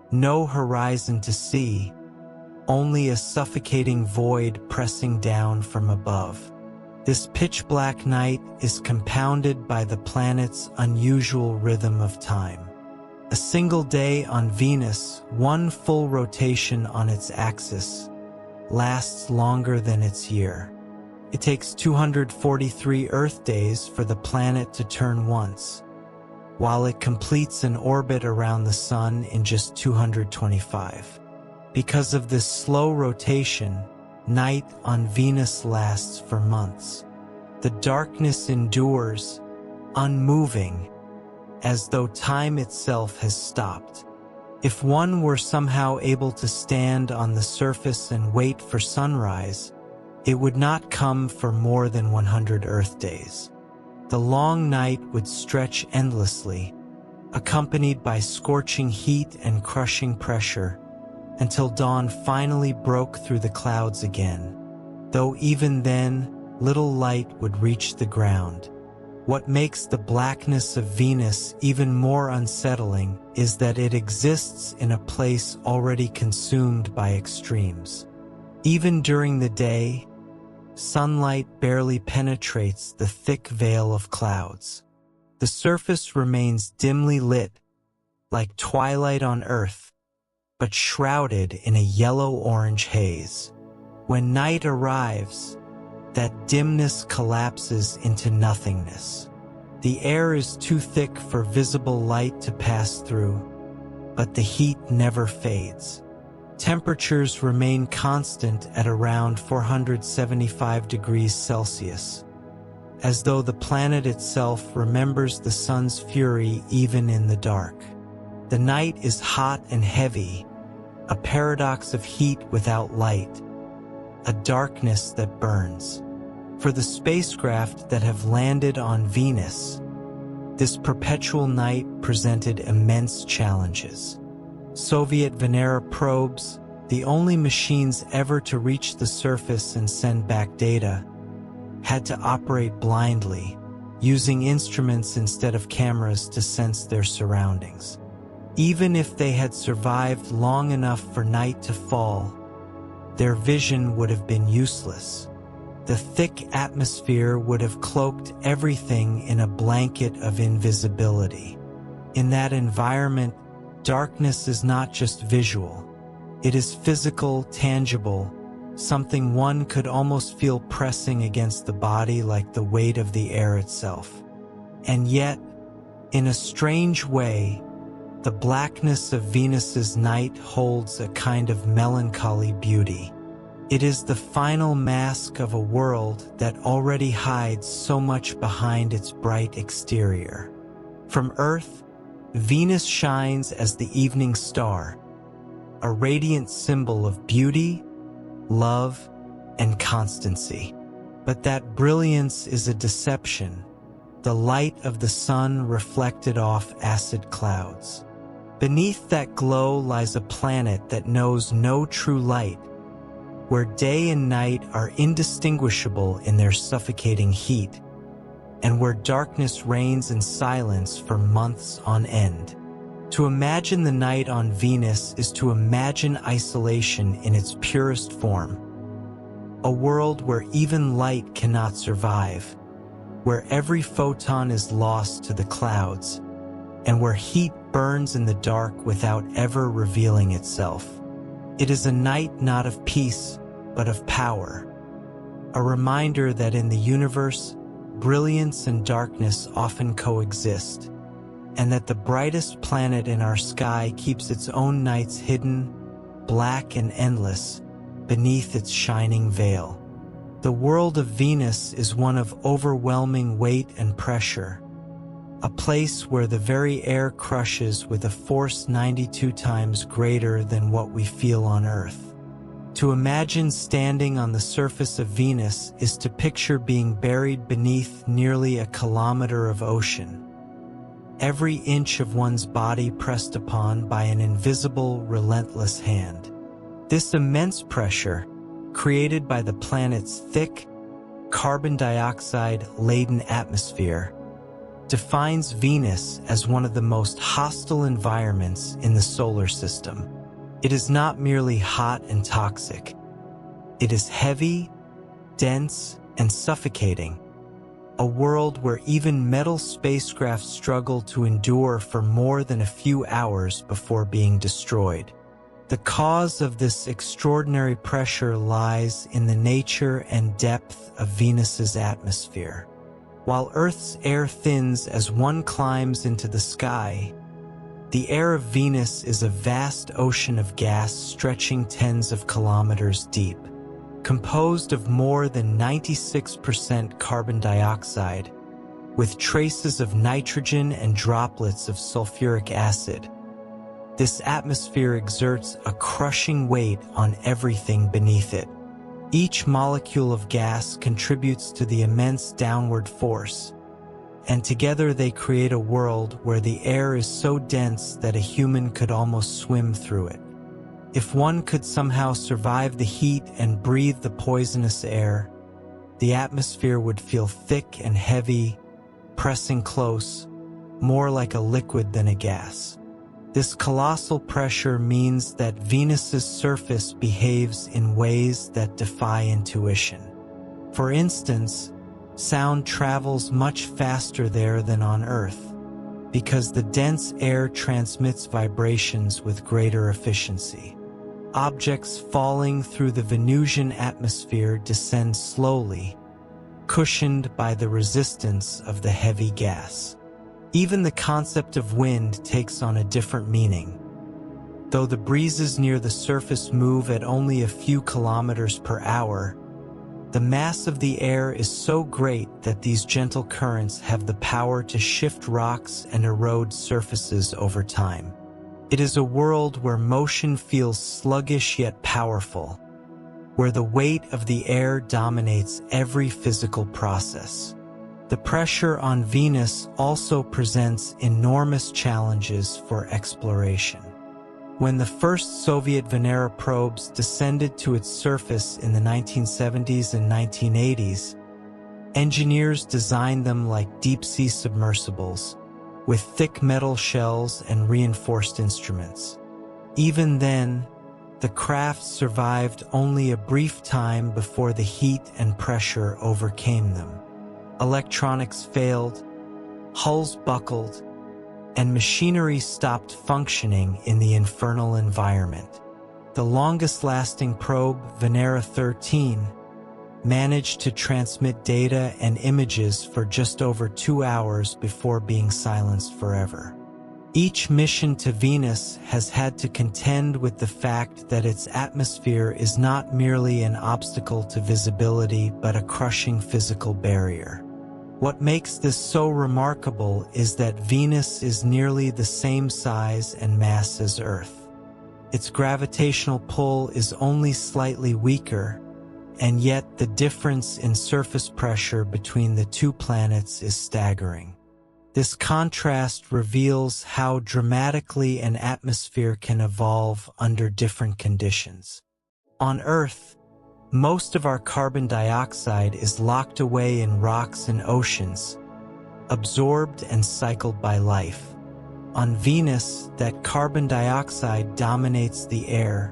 no horizon to see, only a suffocating void pressing down from above. This pitch-black night is compounded by the planet's unusual rhythm of time. A single day on Venus, one full rotation on its axis, lasts longer than its year. It takes 243 Earth days for the planet to turn once, while it completes an orbit around the Sun in just 225. Because of this slow rotation, night on Venus lasts for months. The darkness endures, unmoving, as though time itself has stopped. If one were somehow able to stand on the surface and wait for sunrise, it would not come for more than 100 Earth days. The long night would stretch endlessly, accompanied by scorching heat and crushing pressure, until dawn finally broke through the clouds again. Though even then, little light would reach the ground. What makes the blackness of Venus even more unsettling is that it exists in a place already consumed by extremes. Even during the day, sunlight barely penetrates the thick veil of clouds. The surface remains dimly lit, like twilight on Earth, but shrouded in a yellow-orange haze. When night arrives, that dimness collapses into nothingness. The air is too thick for visible light to pass through, but the heat never fades. Temperatures remain constant at around 475 degrees Celsius, as though the planet itself remembers the sun's fury even in the dark. The night is hot and heavy, a paradox of heat without light, a darkness that burns. For the spacecraft that have landed on Venus, this perpetual night presented immense challenges. Soviet Venera probes, the only machines ever to reach the surface and send back data, had to operate blindly, using instruments instead of cameras to sense their surroundings. Even if they had survived long enough for night to fall, their vision would have been useless. The thick atmosphere would have cloaked everything in a blanket of invisibility. In that environment, darkness is not just visual. It is physical, tangible, something one could almost feel pressing against the body like the weight of the air itself. And yet, in a strange way, the blackness of Venus's night holds a kind of melancholy beauty. It is the final mask of a world that already hides so much behind its bright exterior. From Earth, Venus shines as the evening star, a radiant symbol of beauty, love, and constancy. But that brilliance is a deception, the light of the sun reflected off acid clouds. Beneath that glow lies a planet that knows no true light, where day and night are indistinguishable in their suffocating heat, and where darkness reigns in silence for months on end. To imagine the night on Venus is to imagine isolation in its purest form, a world where even light cannot survive, where every photon is lost to the clouds, and where heat burns in the dark without ever revealing itself. It is a night not of peace, but of power, a reminder that in the universe, brilliance and darkness often coexist, and that the brightest planet in our sky keeps its own nights hidden, black and endless, beneath its shining veil. The world of Venus is one of overwhelming weight and pressure, a place where the very air crushes with a force 92 times greater than what we feel on Earth. To imagine standing on the surface of Venus is to picture being buried beneath nearly a kilometer of ocean, every inch of one's body pressed upon by an invisible, relentless hand. This immense pressure, created by the planet's thick, carbon dioxide-laden atmosphere, defines Venus as one of the most hostile environments in the solar system. It is not merely hot and toxic. It is heavy, dense, and suffocating, a world where even metal spacecraft struggle to endure for more than a few hours before being destroyed. The cause of this extraordinary pressure lies in the nature and depth of Venus's atmosphere. While Earth's air thins as one climbs into the sky, the air of Venus is a vast ocean of gas stretching tens of kilometers deep, composed of more than 96% carbon dioxide, with traces of nitrogen and droplets of sulfuric acid. This atmosphere exerts a crushing weight on everything beneath it. Each molecule of gas contributes to the immense downward force, and together they create a world where the air is so dense that a human could almost swim through it. If one could somehow survive the heat and breathe the poisonous air, the atmosphere would feel thick and heavy, pressing close, more like a liquid than a gas. This colossal pressure means that Venus's surface behaves in ways that defy intuition. For instance, sound travels much faster there than on Earth, because the dense air transmits vibrations with greater efficiency. Objects falling through the Venusian atmosphere descend slowly, cushioned by the resistance of the heavy gas. Even the concept of wind takes on a different meaning. Though the breezes near the surface move at only a few kilometers per hour, the mass of the air is so great that these gentle currents have the power to shift rocks and erode surfaces over time. It is a world where motion feels sluggish yet powerful, where the weight of the air dominates every physical process. The pressure on Venus also presents enormous challenges for exploration. When the first Soviet Venera probes descended to its surface in the 1970s and 1980s, engineers designed them like deep-sea submersibles, with thick metal shells and reinforced instruments. Even then, the craft survived only a brief time before the heat and pressure overcame them. Electronics failed, hulls buckled, and machinery stopped functioning in the infernal environment. The longest-lasting probe, Venera 13, managed to transmit data and images for just over 2 hours before being silenced forever. Each mission to Venus has had to contend with the fact that its atmosphere is not merely an obstacle to visibility but a crushing physical barrier. What makes this so remarkable is that Venus is nearly the same size and mass as Earth. Its gravitational pull is only slightly weaker, and yet the difference in surface pressure between the two planets is staggering. This contrast reveals how dramatically an atmosphere can evolve under different conditions. On Earth, most of our carbon dioxide is locked away in rocks and oceans, absorbed and cycled by life. On Venus, that carbon dioxide dominates the air,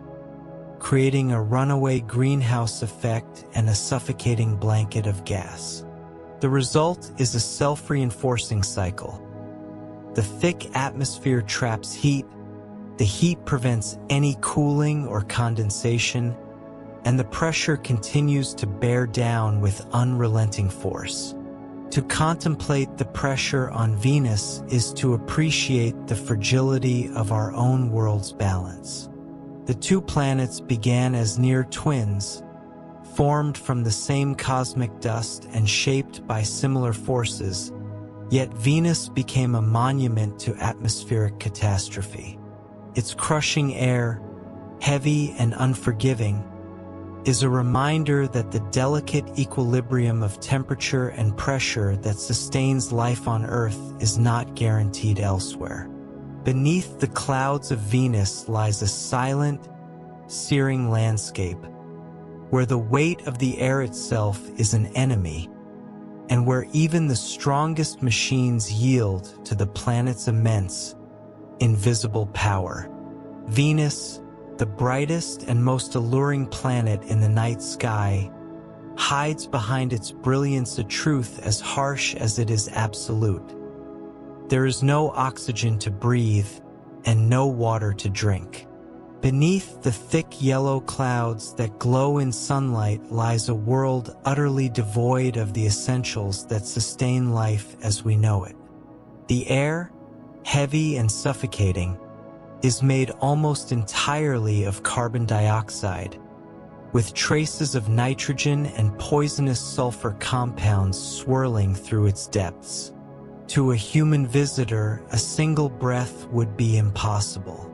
creating a runaway greenhouse effect and a suffocating blanket of gas. The result is a self-reinforcing cycle. The thick atmosphere traps heat, the heat prevents any cooling or condensation, and the pressure continues to bear down with unrelenting force. To contemplate the pressure on Venus is to appreciate the fragility of our own world's balance. The two planets began as near twins, formed from the same cosmic dust and shaped by similar forces, yet Venus became a monument to atmospheric catastrophe. Its crushing air, heavy and unforgiving, is a reminder that the delicate equilibrium of temperature and pressure that sustains life on Earth is not guaranteed elsewhere. Beneath the clouds of Venus lies a silent, searing landscape, where the weight of the air itself is an enemy, and where even the strongest machines yield to the planet's immense, invisible power. Venus, the brightest and most alluring planet in the night sky, hides behind its brilliance a truth as harsh as it is absolute. There is no oxygen to breathe and no water to drink. Beneath the thick yellow clouds that glow in sunlight lies a world utterly devoid of the essentials that sustain life as we know it. The air, heavy and suffocating, is made almost entirely of carbon dioxide, with traces of nitrogen and poisonous sulfur compounds swirling through its depths. To a human visitor, a single breath would be impossible.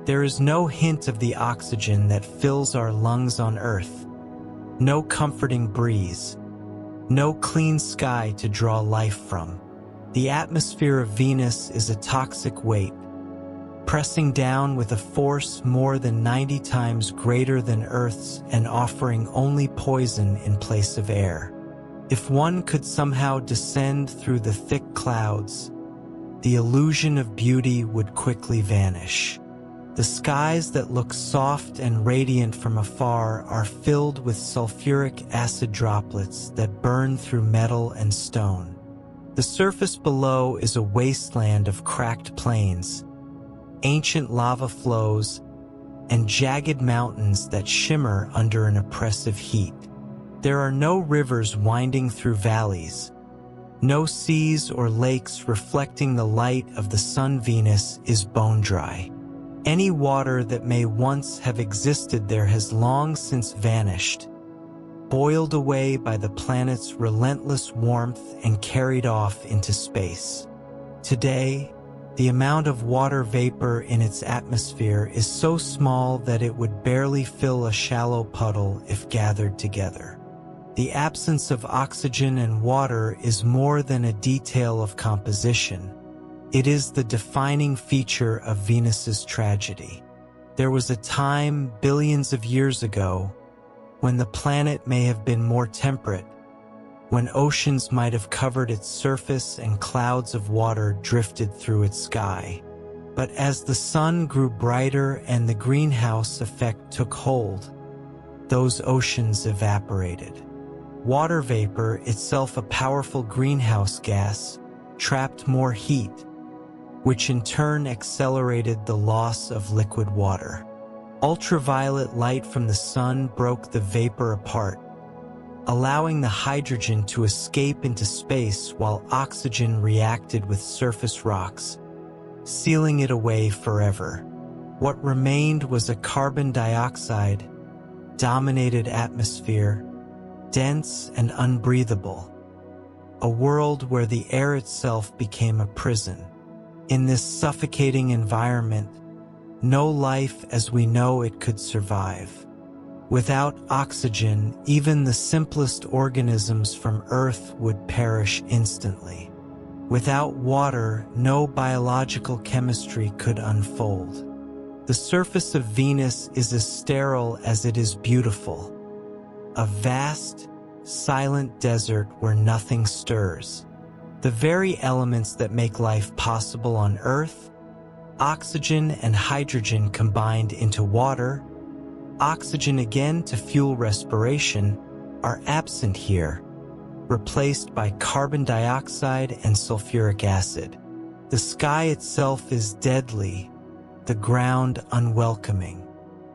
There is no hint of the oxygen that fills our lungs on Earth, no comforting breeze, no clean sky to draw life from. The atmosphere of Venus is a toxic weight, pressing down with a force more than 90 times greater than Earth's and offering only poison in place of air. If one could somehow descend through the thick clouds, the illusion of beauty would quickly vanish. The skies that look soft and radiant from afar are filled with sulfuric acid droplets that burn through metal and stone. The surface below is a wasteland of cracked plains, ancient lava flows, and jagged mountains that shimmer under an oppressive heat. There are no rivers winding through valleys, no seas or lakes reflecting the light of the sun. Venus is bone dry. Any water that may once have existed there has long since vanished, boiled away by the planet's relentless warmth and carried off into space. Today, the amount of water vapor in its atmosphere is so small that it would barely fill a shallow puddle if gathered together. The absence of oxygen and water is more than a detail of composition. It is the defining feature of Venus's tragedy. There was a time, billions of years ago, when the planet may have been more temperate, when oceans might have covered its surface and clouds of water drifted through its sky. But as the sun grew brighter and the greenhouse effect took hold, those oceans evaporated. Water vapor, itself a powerful greenhouse gas, trapped more heat, which in turn accelerated the loss of liquid water. Ultraviolet light from the sun broke the vapor apart, allowing the hydrogen to escape into space while oxygen reacted with surface rocks, sealing it away forever. What remained was a carbon dioxide-dominated atmosphere, dense and unbreathable, a world where the air itself became a prison. In this suffocating environment, no life as we know it could survive. Without oxygen, even the simplest organisms from Earth would perish instantly. Without water, no biological chemistry could unfold. The surface of Venus is as sterile as it is beautiful. A vast, silent desert where nothing stirs. The very elements that make life possible on Earth, oxygen and hydrogen combined into water, oxygen again to fuel respiration, are absent here, replaced by carbon dioxide and sulfuric acid. The sky itself is deadly, the ground unwelcoming.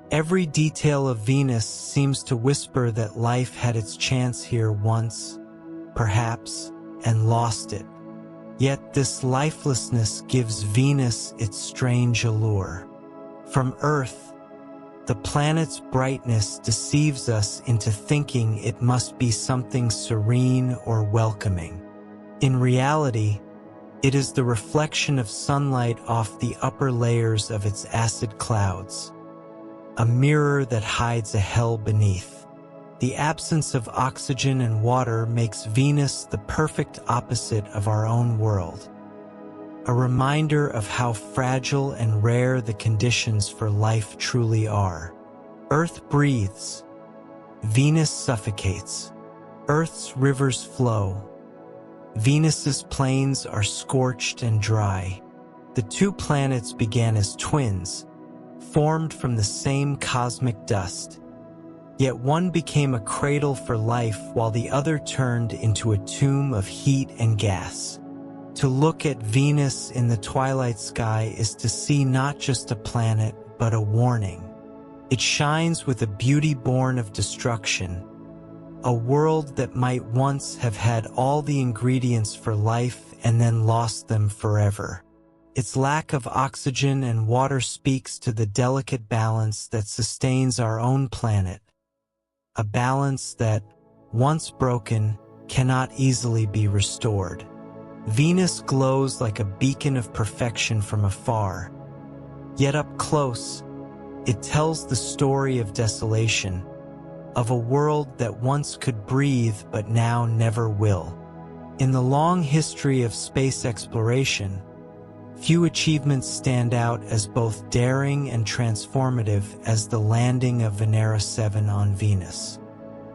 Every detail of Venus seems to whisper that life had its chance here once, perhaps, and lost it. Yet this lifelessness gives Venus its strange allure. From Earth, the planet's brightness deceives us into thinking it must be something serene or welcoming. In reality, it is the reflection of sunlight off the upper layers of its acid clouds, a mirror that hides a hell beneath. The absence of oxygen and water makes Venus the perfect opposite of our own world, a reminder of how fragile and rare the conditions for life truly are. Earth breathes, Venus suffocates. Earth's rivers flow, Venus's plains are scorched and dry. The two planets began as twins, formed from the same cosmic dust. Yet one became a cradle for life while the other turned into a tomb of heat and gas. To look at Venus in the twilight sky is to see not just a planet, but a warning. It shines with a beauty born of destruction, a world that might once have had all the ingredients for life and then lost them forever. Its lack of oxygen and water speaks to the delicate balance that sustains our own planet. A balance that, once broken, cannot easily be restored. Venus glows like a beacon of perfection from afar. Yet up close, it tells the story of desolation, of a world that once could breathe but now never will. In the long history of space exploration, few achievements stand out as both daring and transformative as the landing of Venera 7 on Venus.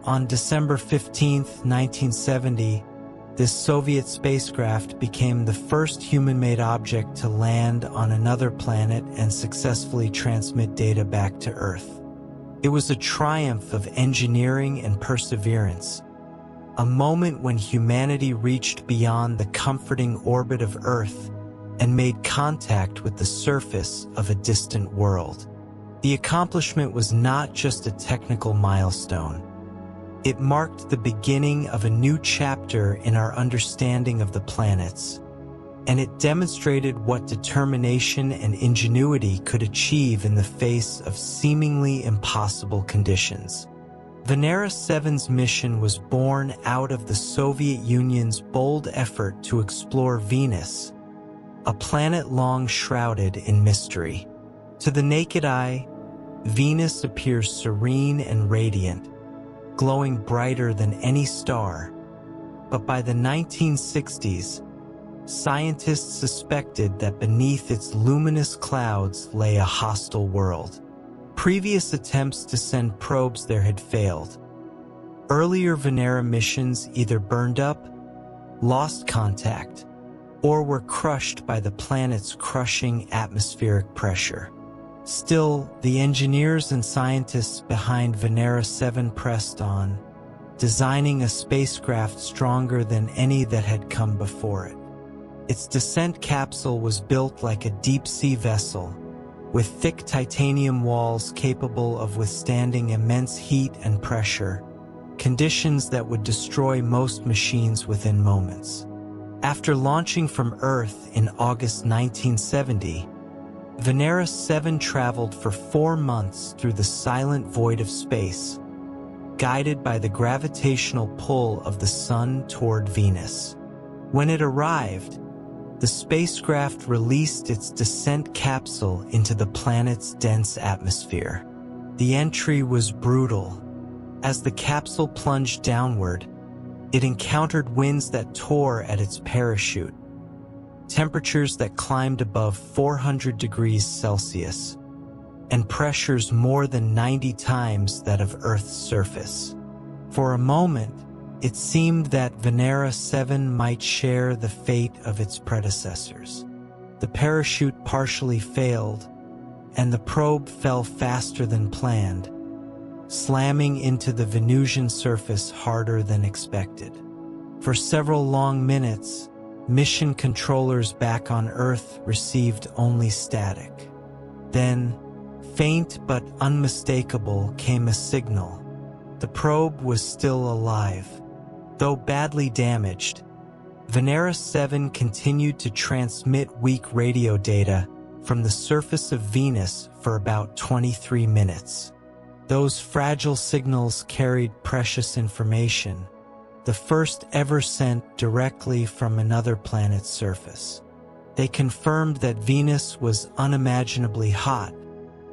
On December 15, 1970, this Soviet spacecraft became the first human-made object to land on another planet and successfully transmit data back to Earth. It was a triumph of engineering and perseverance, a moment when humanity reached beyond the comforting orbit of Earth and made contact with the surface of a distant world. The accomplishment was not just a technical milestone. It marked the beginning of a new chapter in our understanding of the planets, and it demonstrated what determination and ingenuity could achieve in the face of seemingly impossible conditions. Venera 7's mission was born out of the Soviet Union's bold effort to explore Venus, a planet long shrouded in mystery. To the naked eye, Venus appears serene and radiant, glowing brighter than any star. But by the 1960s, scientists suspected that beneath its luminous clouds lay a hostile world. Previous attempts to send probes there had failed. Earlier Venera missions either burned up, lost contact, or were crushed by the planet's crushing atmospheric pressure. Still, the engineers and scientists behind Venera 7 pressed on, designing a spacecraft stronger than any that had come before it. Its descent capsule was built like a deep-sea vessel, with thick titanium walls capable of withstanding immense heat and pressure, conditions that would destroy most machines within moments. After launching from Earth in August 1970, Venera 7 traveled for 4 months through the silent void of space, guided by the gravitational pull of the Sun toward Venus. When it arrived, the spacecraft released its descent capsule into the planet's dense atmosphere. The entry was brutal. As the capsule plunged downward, it encountered winds that tore at its parachute, temperatures that climbed above 400 degrees Celsius, and pressures more than 90 times that of Earth's surface. For a moment, it seemed that Venera 7 might share the fate of its predecessors. The parachute partially failed, and the probe fell faster than planned, slamming into the Venusian surface harder than expected. For several long minutes, mission controllers back on Earth received only static. Then, faint but unmistakable, came a signal. The probe was still alive. Though badly damaged, Venera 7 continued to transmit weak radio data from the surface of Venus for about 23 minutes. Those fragile signals carried precious information, the first ever sent directly from another planet's surface. They confirmed that Venus was unimaginably hot,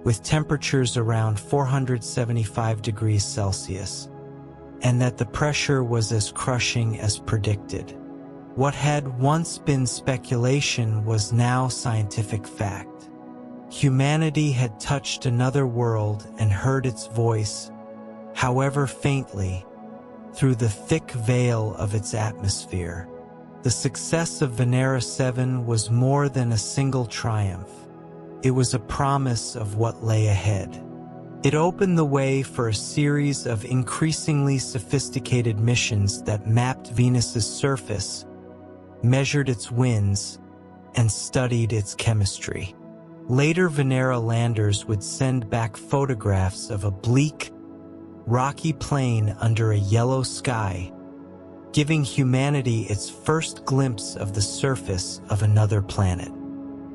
with temperatures around 475 degrees Celsius, and that the pressure was as crushing as predicted. What had once been speculation was now scientific fact. Humanity had touched another world and heard its voice, however faintly, through the thick veil of its atmosphere. The success of Venera 7 was more than a single triumph. It was a promise of what lay ahead. It opened the way for a series of increasingly sophisticated missions that mapped Venus's surface, measured its winds, and studied its chemistry. Later Venera landers would send back photographs of a bleak, rocky plain under a yellow sky, giving humanity its first glimpse of the surface of another planet.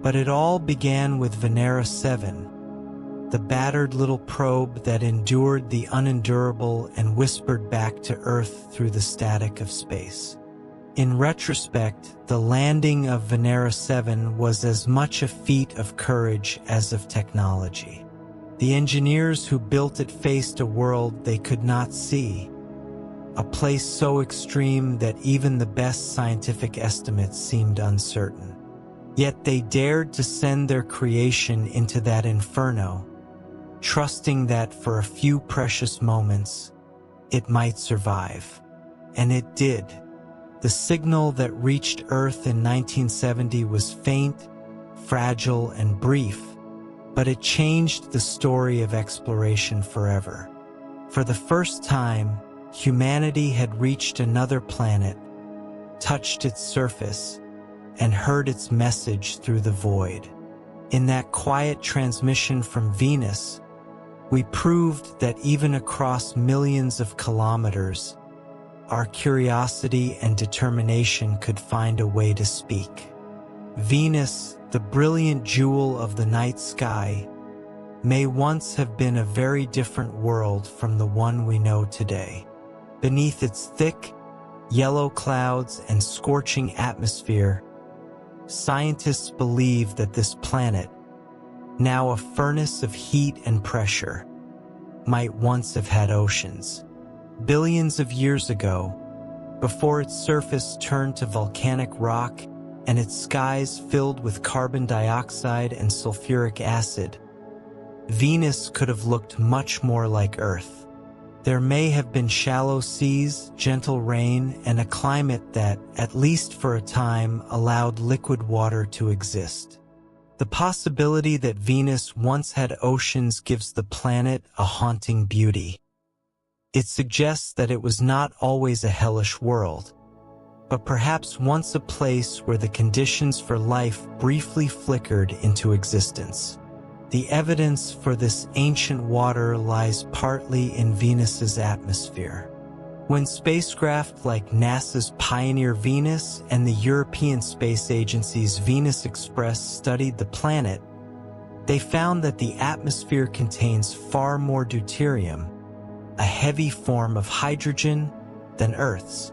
But it all began with Venera 7, the battered little probe that endured the unendurable and whispered back to Earth through the static of space. In retrospect, the landing of Venera 7 was as much a feat of courage as of technology. The engineers who built it faced a world they could not see, a place so extreme that even the best scientific estimates seemed uncertain. Yet they dared to send their creation into that inferno, trusting that for a few precious moments, it might survive. And it did. The signal that reached Earth in 1970 was faint, fragile, and brief, but it changed the story of exploration forever. For the first time, humanity had reached another planet, touched its surface, and heard its message through the void. In that quiet transmission from Venus, we proved that even across millions of kilometers, our curiosity and determination could find a way to speak. Venus, the brilliant jewel of the night sky, may once have been a very different world from the one we know today. Beneath its thick, yellow clouds and scorching atmosphere, scientists believe that this planet, now a furnace of heat and pressure, might once have had oceans. Billions of years ago, before its surface turned to volcanic rock and its skies filled with carbon dioxide and sulfuric acid, Venus could have looked much more like Earth. There may have been shallow seas, gentle rain, and a climate that, at least for a time, allowed liquid water to exist. The possibility that Venus once had oceans gives the planet a haunting beauty. It suggests that it was not always a hellish world, but perhaps once a place where the conditions for life briefly flickered into existence. The evidence for this ancient water lies partly in Venus's atmosphere. When spacecraft like NASA's Pioneer Venus and the European Space Agency's Venus Express studied the planet, they found that the atmosphere contains far more deuterium, a heavy form of hydrogen, than Earth's.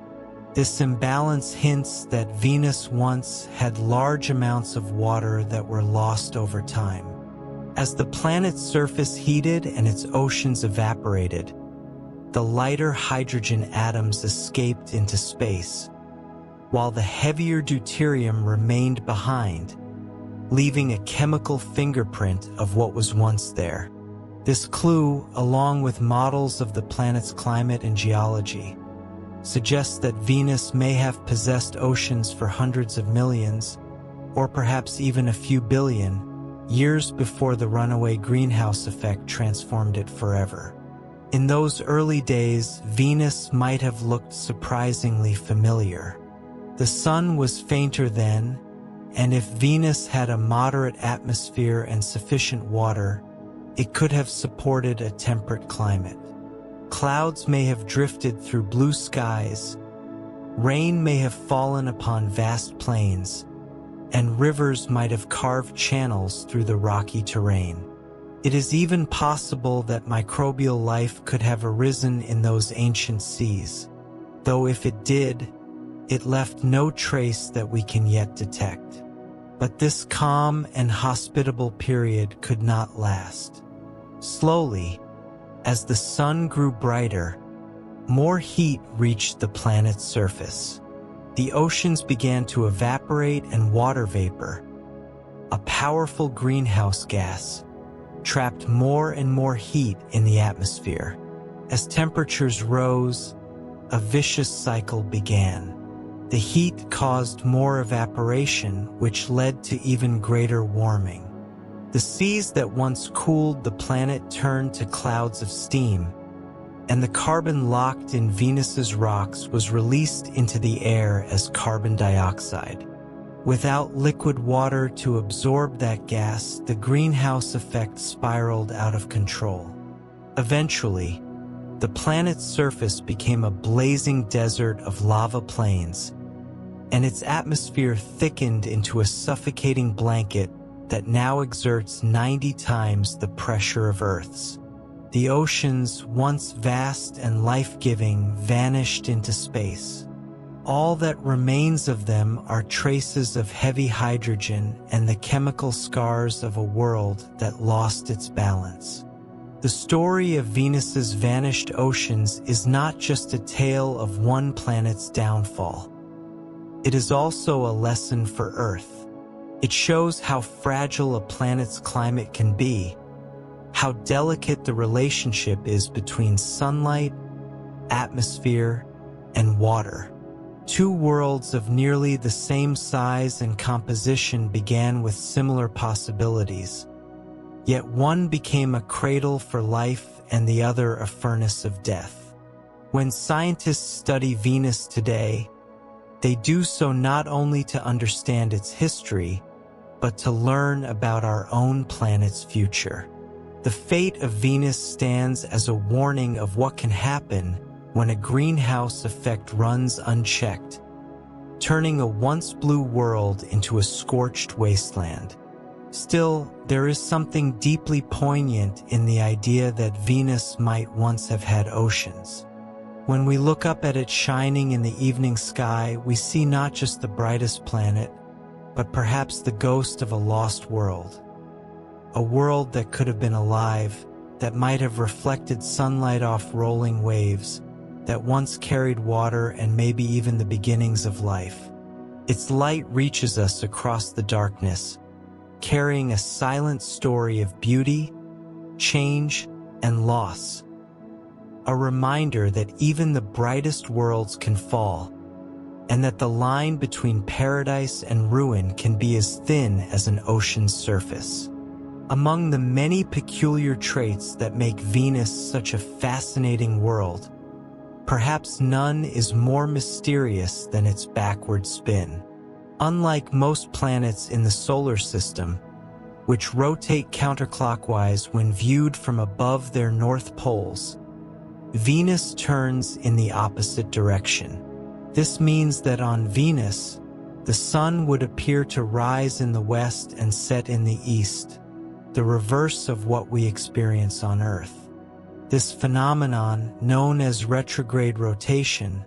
This imbalance hints that Venus once had large amounts of water that were lost over time. As the planet's surface heated and its oceans evaporated, the lighter hydrogen atoms escaped into space, while the heavier deuterium remained behind, leaving a chemical fingerprint of what was once there. This clue, along with models of the planet's climate and geology, suggests that Venus may have possessed oceans for hundreds of millions, or perhaps even a few billion, years before the runaway greenhouse effect transformed it forever. In those early days, Venus might have looked surprisingly familiar. The sun was fainter then, and if Venus had a moderate atmosphere and sufficient water, it could have supported a temperate climate. Clouds may have drifted through blue skies, rain may have fallen upon vast plains, and rivers might have carved channels through the rocky terrain. It is even possible that microbial life could have arisen in those ancient seas, though if it did, it left no trace that we can yet detect. But this calm and hospitable period could not last. Slowly, as the sun grew brighter, more heat reached the planet's surface. The oceans began to evaporate and water vapor, a powerful greenhouse gas, trapped more and more heat in the atmosphere. As temperatures rose, a vicious cycle began. The heat caused more evaporation, which led to even greater warming. The seas that once cooled the planet turned to clouds of steam, and the carbon locked in Venus's rocks was released into the air as carbon dioxide. Without liquid water to absorb that gas, the greenhouse effect spiraled out of control. Eventually, the planet's surface became a blazing desert of lava plains, and its atmosphere thickened into a suffocating blanket that now exerts 90 times the pressure of Earth's. The oceans, once vast and life-giving, vanished into space. All that remains of them are traces of heavy hydrogen and the chemical scars of a world that lost its balance. The story of Venus's vanished oceans is not just a tale of one planet's downfall. It is also a lesson for Earth. It shows how fragile a planet's climate can be, how delicate the relationship is between sunlight, atmosphere, and water. Two worlds of nearly the same size and composition began with similar possibilities. Yet one became a cradle for life and the other a furnace of death. When scientists study Venus today, they do so not only to understand its history, but to learn about our own planet's future. The fate of Venus stands as a warning of what can happen when a greenhouse effect runs unchecked, turning a once blue world into a scorched wasteland. Still, there is something deeply poignant in the idea that Venus might once have had oceans. When we look up at it shining in the evening sky, we see not just the brightest planet, but perhaps the ghost of a lost world. A world that could have been alive, that might have reflected sunlight off rolling waves, that once carried water and maybe even the beginnings of life. Its light reaches us across the darkness, carrying a silent story of beauty, change, and loss. A reminder that even the brightest worlds can fall, and that the line between paradise and ruin can be as thin as an ocean's surface. Among the many peculiar traits that make Venus such a fascinating world, perhaps none is more mysterious than its backward spin. Unlike most planets in the solar system, which rotate counterclockwise when viewed from above their north poles, Venus turns in the opposite direction. This means that on Venus, the sun would appear to rise in the west and set in the east, the reverse of what we experience on Earth. This phenomenon, known as retrograde rotation,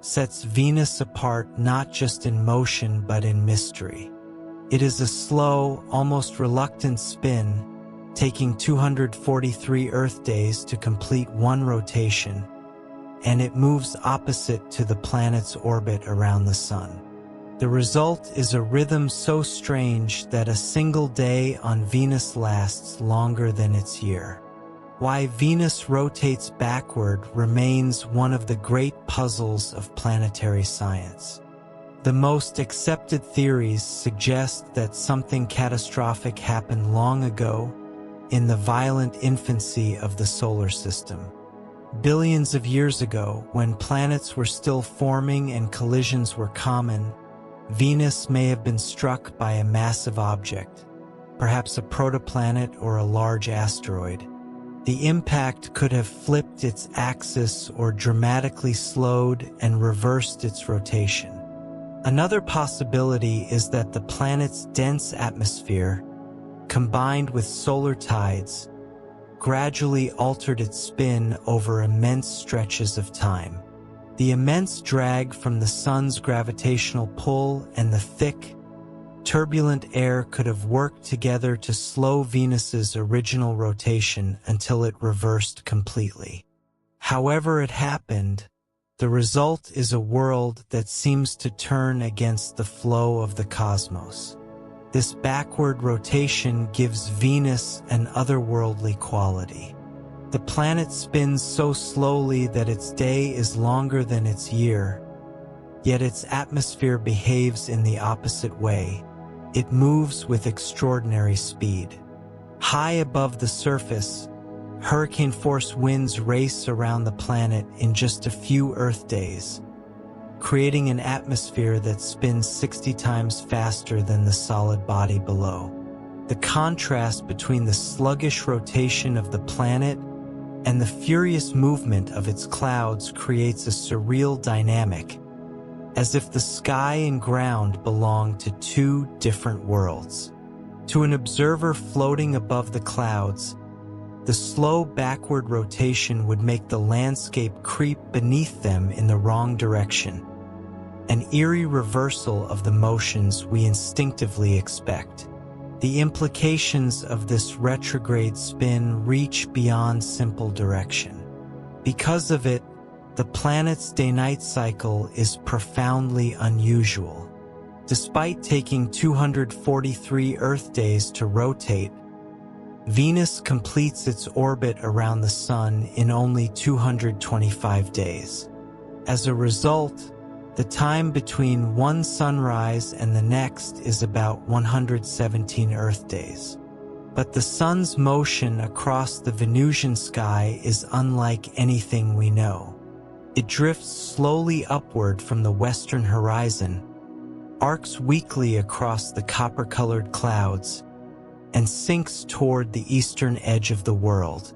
sets Venus apart not just in motion but in mystery. It is a slow, almost reluctant spin, taking 243 Earth days to complete one rotation, and it moves opposite to the planet's orbit around the Sun. The result is a rhythm so strange that a single day on Venus lasts longer than its year. Why Venus rotates backward remains one of the great puzzles of planetary science. The most accepted theories suggest that something catastrophic happened long ago, in the violent infancy of the solar system. Billions of years ago, when planets were still forming and collisions were common, Venus may have been struck by a massive object, perhaps a protoplanet or a large asteroid. The impact could have flipped its axis or dramatically slowed and reversed its rotation. Another possibility is that the planet's dense atmosphere, combined with solar tides, gradually altered its spin over immense stretches of time. The immense drag from the sun's gravitational pull and the thick, turbulent air could have worked together to slow Venus's original rotation until it reversed completely. However it happened, the result is a world that seems to turn against the flow of the cosmos. This backward rotation gives Venus an otherworldly quality. The planet spins so slowly that its day is longer than its year, yet its atmosphere behaves in the opposite way. It moves with extraordinary speed. High above the surface, hurricane-force winds race around the planet in just a few Earth days, creating an atmosphere that spins 60 times faster than the solid body below. The contrast between the sluggish rotation of the planet and the furious movement of its clouds creates a surreal dynamic, as if the sky and ground belong to two different worlds. To an observer floating above the clouds, the slow backward rotation would make the landscape creep beneath them in the wrong direction, an eerie reversal of the motions we instinctively expect. The implications of this retrograde spin reach beyond simple direction. Because of it, the planet's day-night cycle is profoundly unusual. Despite taking 243 Earth days to rotate, Venus completes its orbit around the Sun in only 225 days. As a result, the time between one sunrise and the next is about 117 Earth days. But the Sun's motion across the Venusian sky is unlike anything we know. It drifts slowly upward from the western horizon, arcs weakly across the copper-colored clouds, and sinks toward the eastern edge of the world.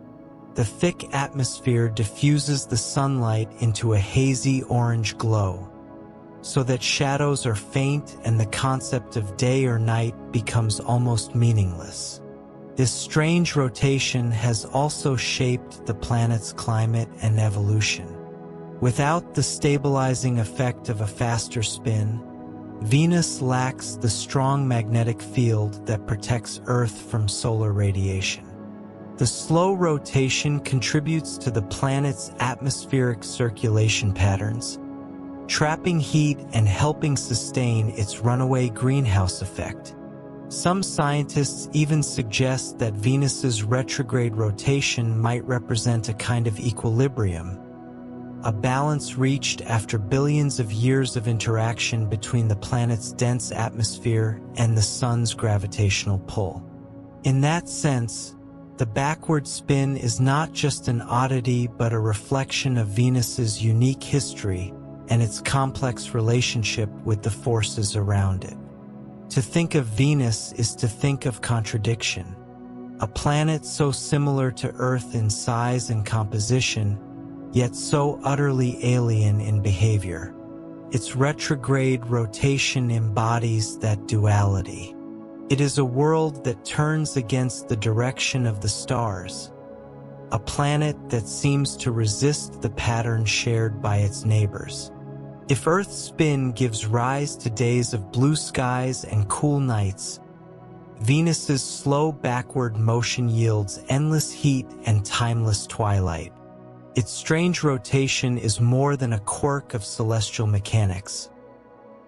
The thick atmosphere diffuses the sunlight into a hazy orange glow, so that shadows are faint and the concept of day or night becomes almost meaningless. This strange rotation has also shaped the planet's climate and evolution. Without the stabilizing effect of a faster spin, Venus lacks the strong magnetic field that protects Earth from solar radiation. The slow rotation contributes to the planet's atmospheric circulation patterns, trapping heat and helping sustain its runaway greenhouse effect. Some scientists even suggest that Venus's retrograde rotation might represent a kind of equilibrium, a balance reached after billions of years of interaction between the planet's dense atmosphere and the Sun's gravitational pull. In that sense, the backward spin is not just an oddity but a reflection of Venus's unique history and its complex relationship with the forces around it. To think of Venus is to think of contradiction. A planet so similar to Earth in size and composition, yet so utterly alien in behavior. Its retrograde rotation embodies that duality. It is a world that turns against the direction of the stars, a planet that seems to resist the pattern shared by its neighbors. If Earth's spin gives rise to days of blue skies and cool nights, Venus's slow backward motion yields endless heat and timeless twilight. Its strange rotation is more than a quirk of celestial mechanics.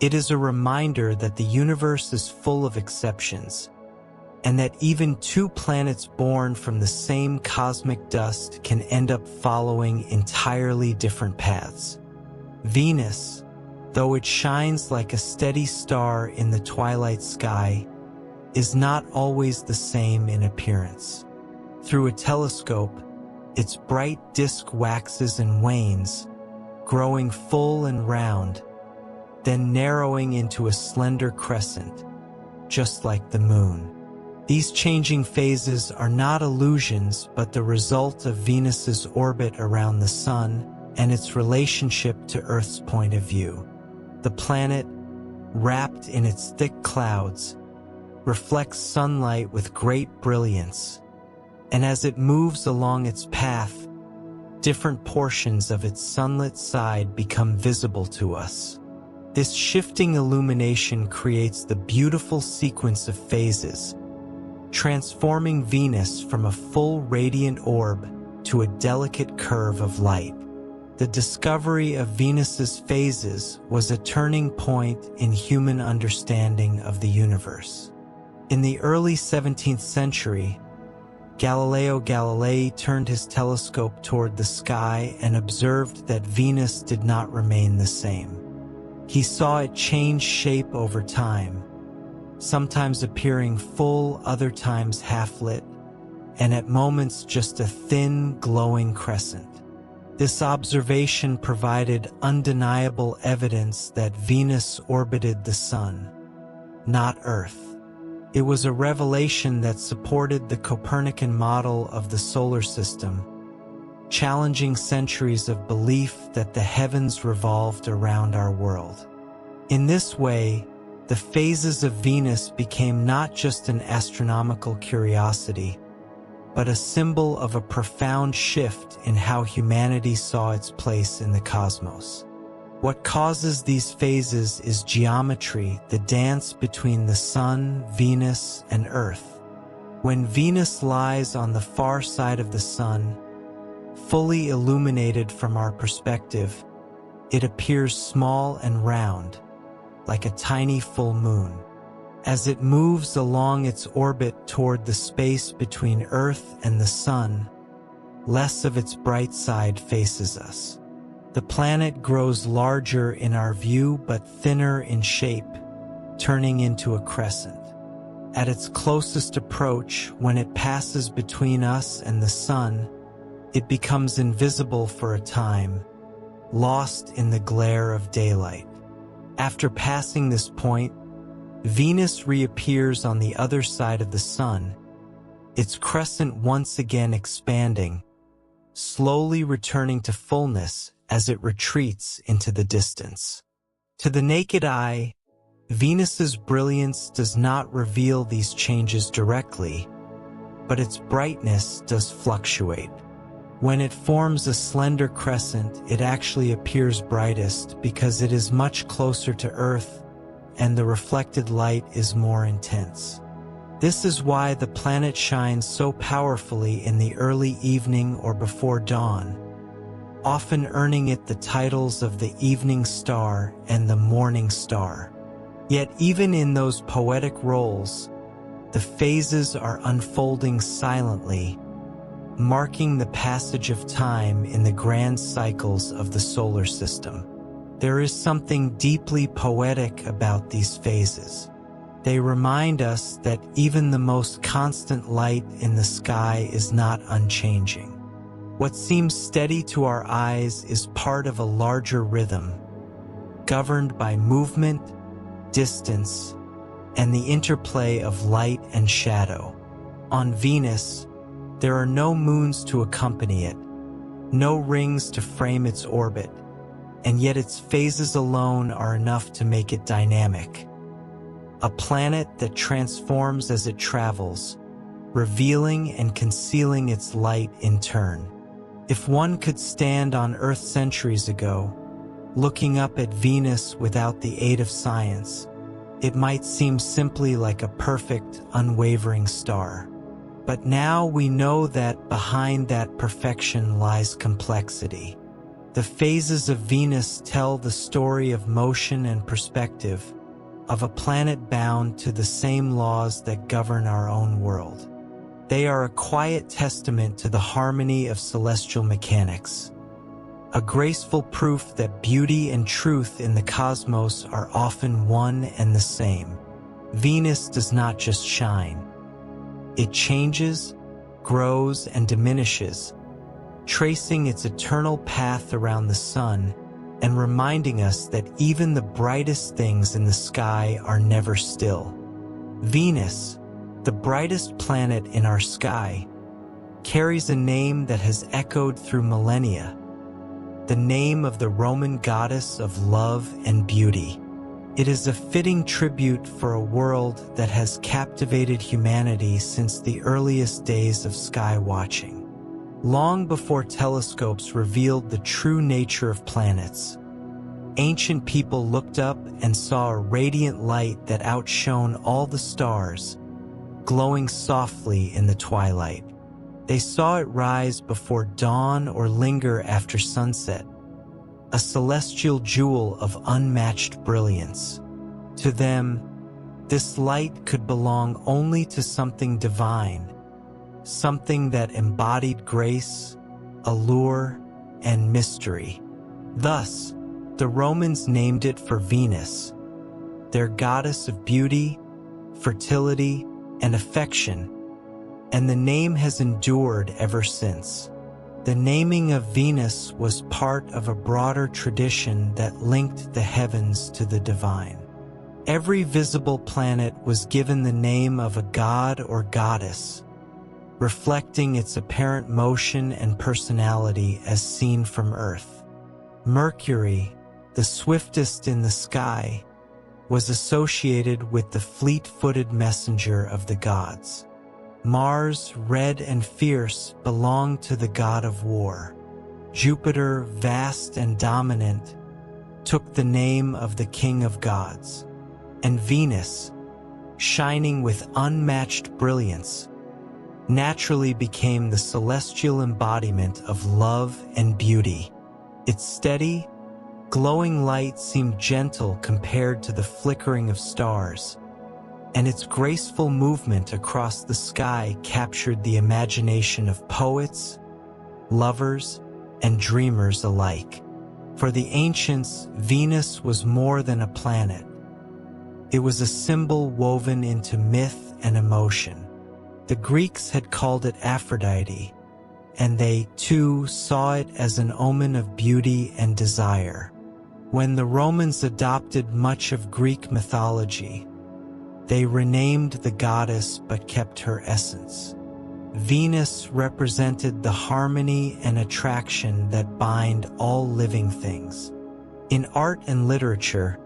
It is a reminder that the universe is full of exceptions, and that even two planets born from the same cosmic dust can end up following entirely different paths. Venus, though it shines like a steady star in the twilight sky, is not always the same in appearance. Through a telescope, its bright disk waxes and wanes, growing full and round, then narrowing into a slender crescent, just like the moon. These changing phases are not illusions but the result of Venus's orbit around the Sun and its relationship to Earth's point of view. The planet, wrapped in its thick clouds, reflects sunlight with great brilliance, and as it moves along its path, different portions of its sunlit side become visible to us. This shifting illumination creates the beautiful sequence of phases, transforming Venus from a full radiant orb to a delicate curve of light. The discovery of Venus's phases was a turning point in human understanding of the universe. In the early 17th century, Galileo Galilei turned his telescope toward the sky and observed that Venus did not remain the same. He saw it change shape over time, sometimes appearing full, other times half-lit, and at moments just a thin, glowing crescent. This observation provided undeniable evidence that Venus orbited the Sun, not Earth. It was a revelation that supported the Copernican model of the solar system, challenging centuries of belief that the heavens revolved around our world. In this way, the phases of Venus became not just an astronomical curiosity, but a symbol of a profound shift in how humanity saw its place in the cosmos. What causes these phases is geometry, the dance between the Sun, Venus, and Earth. When Venus lies on the far side of the Sun, fully illuminated from our perspective, it appears small and round, like a tiny full moon. As it moves along its orbit toward the space between Earth and the Sun, less of its bright side faces us. The planet grows larger in our view but thinner in shape, turning into a crescent. At its closest approach, when it passes between us and the Sun, it becomes invisible for a time, lost in the glare of daylight. After passing this point, Venus reappears on the other side of the Sun, its crescent once again expanding, slowly returning to fullness as it retreats into the distance. To the naked eye, Venus's brilliance does not reveal these changes directly, but its brightness does fluctuate. When it forms a slender crescent, it actually appears brightest because it is much closer to Earth and the reflected light is more intense. This is why the planet shines so powerfully in the early evening or before dawn, often earning it the titles of the evening star and the morning star. Yet even in those poetic roles, the phases are unfolding silently, marking the passage of time in the grand cycles of the solar system. There is something deeply poetic about these phases. They remind us that even the most constant light in the sky is not unchanging. What seems steady to our eyes is part of a larger rhythm, governed by movement, distance, and the interplay of light and shadow. On Venus, there are no moons to accompany it, no rings to frame its orbit, and yet its phases alone are enough to make it dynamic. A planet that transforms as it travels, revealing and concealing its light in turn. If one could stand on Earth centuries ago, looking up at Venus without the aid of science, it might seem simply like a perfect, unwavering star. But now we know that behind that perfection lies complexity. The phases of Venus tell the story of motion and perspective, of a planet bound to the same laws that govern our own world. They are a quiet testament to the harmony of celestial mechanics, a graceful proof that beauty and truth in the cosmos are often one and the same. Venus does not just shine. It changes, grows, and diminishes, tracing its eternal path around the Sun and reminding us that even the brightest things in the sky are never still. Venus, the brightest planet in our sky, carries a name that has echoed through millennia, the name of the Roman goddess of love and beauty. It is a fitting tribute for a world that has captivated humanity since the earliest days of sky watching. Long before telescopes revealed the true nature of planets, ancient people looked up and saw a radiant light that outshone all the stars, glowing softly in the twilight. They saw it rise before dawn or linger after sunset, a celestial jewel of unmatched brilliance. To them, this light could belong only to something divine, something that embodied grace, allure, and mystery. Thus, the Romans named it for Venus, their goddess of beauty, fertility, and affection, and the name has endured ever since. The naming of Venus was part of a broader tradition that linked the heavens to the divine. Every visible planet was given the name of a god or goddess, reflecting its apparent motion and personality as seen from Earth. Mercury, the swiftest in the sky, was associated with the fleet-footed messenger of the gods. Mars, red and fierce, belonged to the god of war. Jupiter, vast and dominant, took the name of the King of Gods, and Venus, shining with unmatched brilliance, naturally became the celestial embodiment of love and beauty. Its steady, glowing light seemed gentle compared to the flickering of stars, and its graceful movement across the sky captured the imagination of poets, lovers, and dreamers alike. For the ancients, Venus was more than a planet. It was a symbol woven into myth and emotion. The Greeks had called it Aphrodite, and they, too, saw it as an omen of beauty and desire. When the Romans adopted much of Greek mythology, they renamed the goddess but kept her essence. Venus represented the harmony and attraction that bind all living things. In art and literature,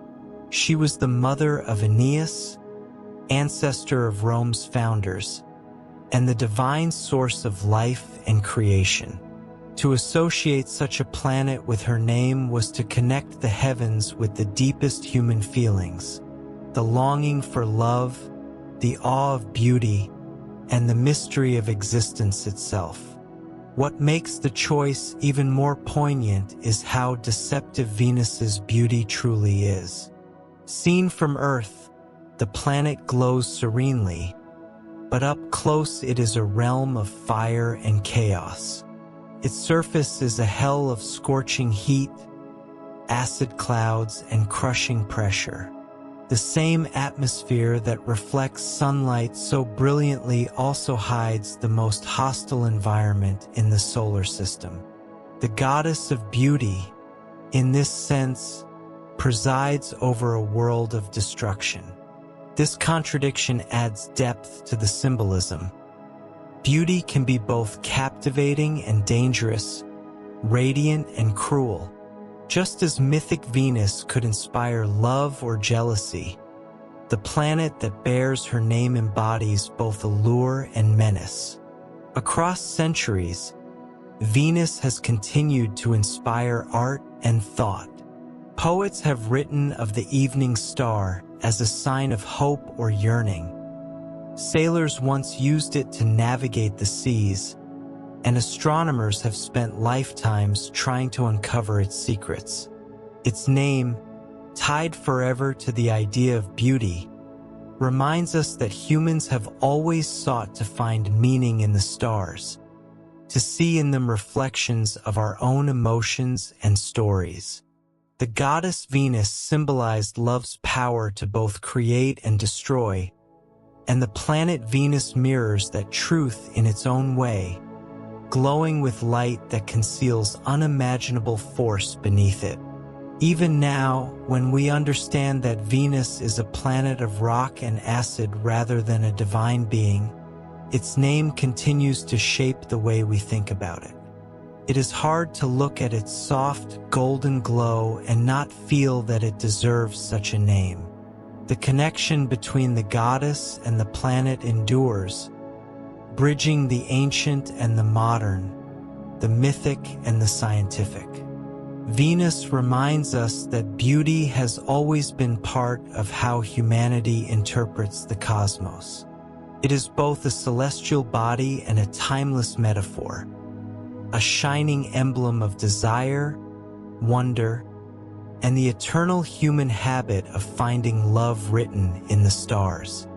she was the mother of Aeneas, ancestor of Rome's founders, and the divine source of life and creation. To associate such a planet with her name was to connect the heavens with the deepest human feelings, the longing for love, the awe of beauty, and the mystery of existence itself. What makes the choice even more poignant is how deceptive Venus's beauty truly is. Seen from Earth, the planet glows serenely, but up close it is a realm of fire and chaos. Its surface is a hell of scorching heat, acid clouds, and crushing pressure. The same atmosphere that reflects sunlight so brilliantly also hides the most hostile environment in the solar system. The goddess of beauty, in this sense, presides over a world of destruction. This contradiction adds depth to the symbolism. Beauty can be both captivating and dangerous, radiant and cruel. Just as mythic Venus could inspire love or jealousy, the planet that bears her name embodies both allure and menace. Across centuries, Venus has continued to inspire art and thought. Poets have written of the evening star as a sign of hope or yearning. Sailors once used it to navigate the seas, and astronomers have spent lifetimes trying to uncover its secrets. Its name, tied forever to the idea of beauty, reminds us that humans have always sought to find meaning in the stars, to see in them reflections of our own emotions and stories. The goddess Venus symbolized love's power to both create and destroy, and the planet Venus mirrors that truth in its own way, glowing with light that conceals unimaginable force beneath it. Even now, when we understand that Venus is a planet of rock and acid rather than a divine being, its name continues to shape the way we think about it. It is hard to look at its soft, golden glow and not feel that it deserves such a name. The connection between the goddess and the planet endures, bridging the ancient and the modern, the mythic and the scientific. Venus reminds us that beauty has always been part of how humanity interprets the cosmos. It is both a celestial body and a timeless metaphor, a shining emblem of desire, wonder, and the eternal human habit of finding love written in the stars.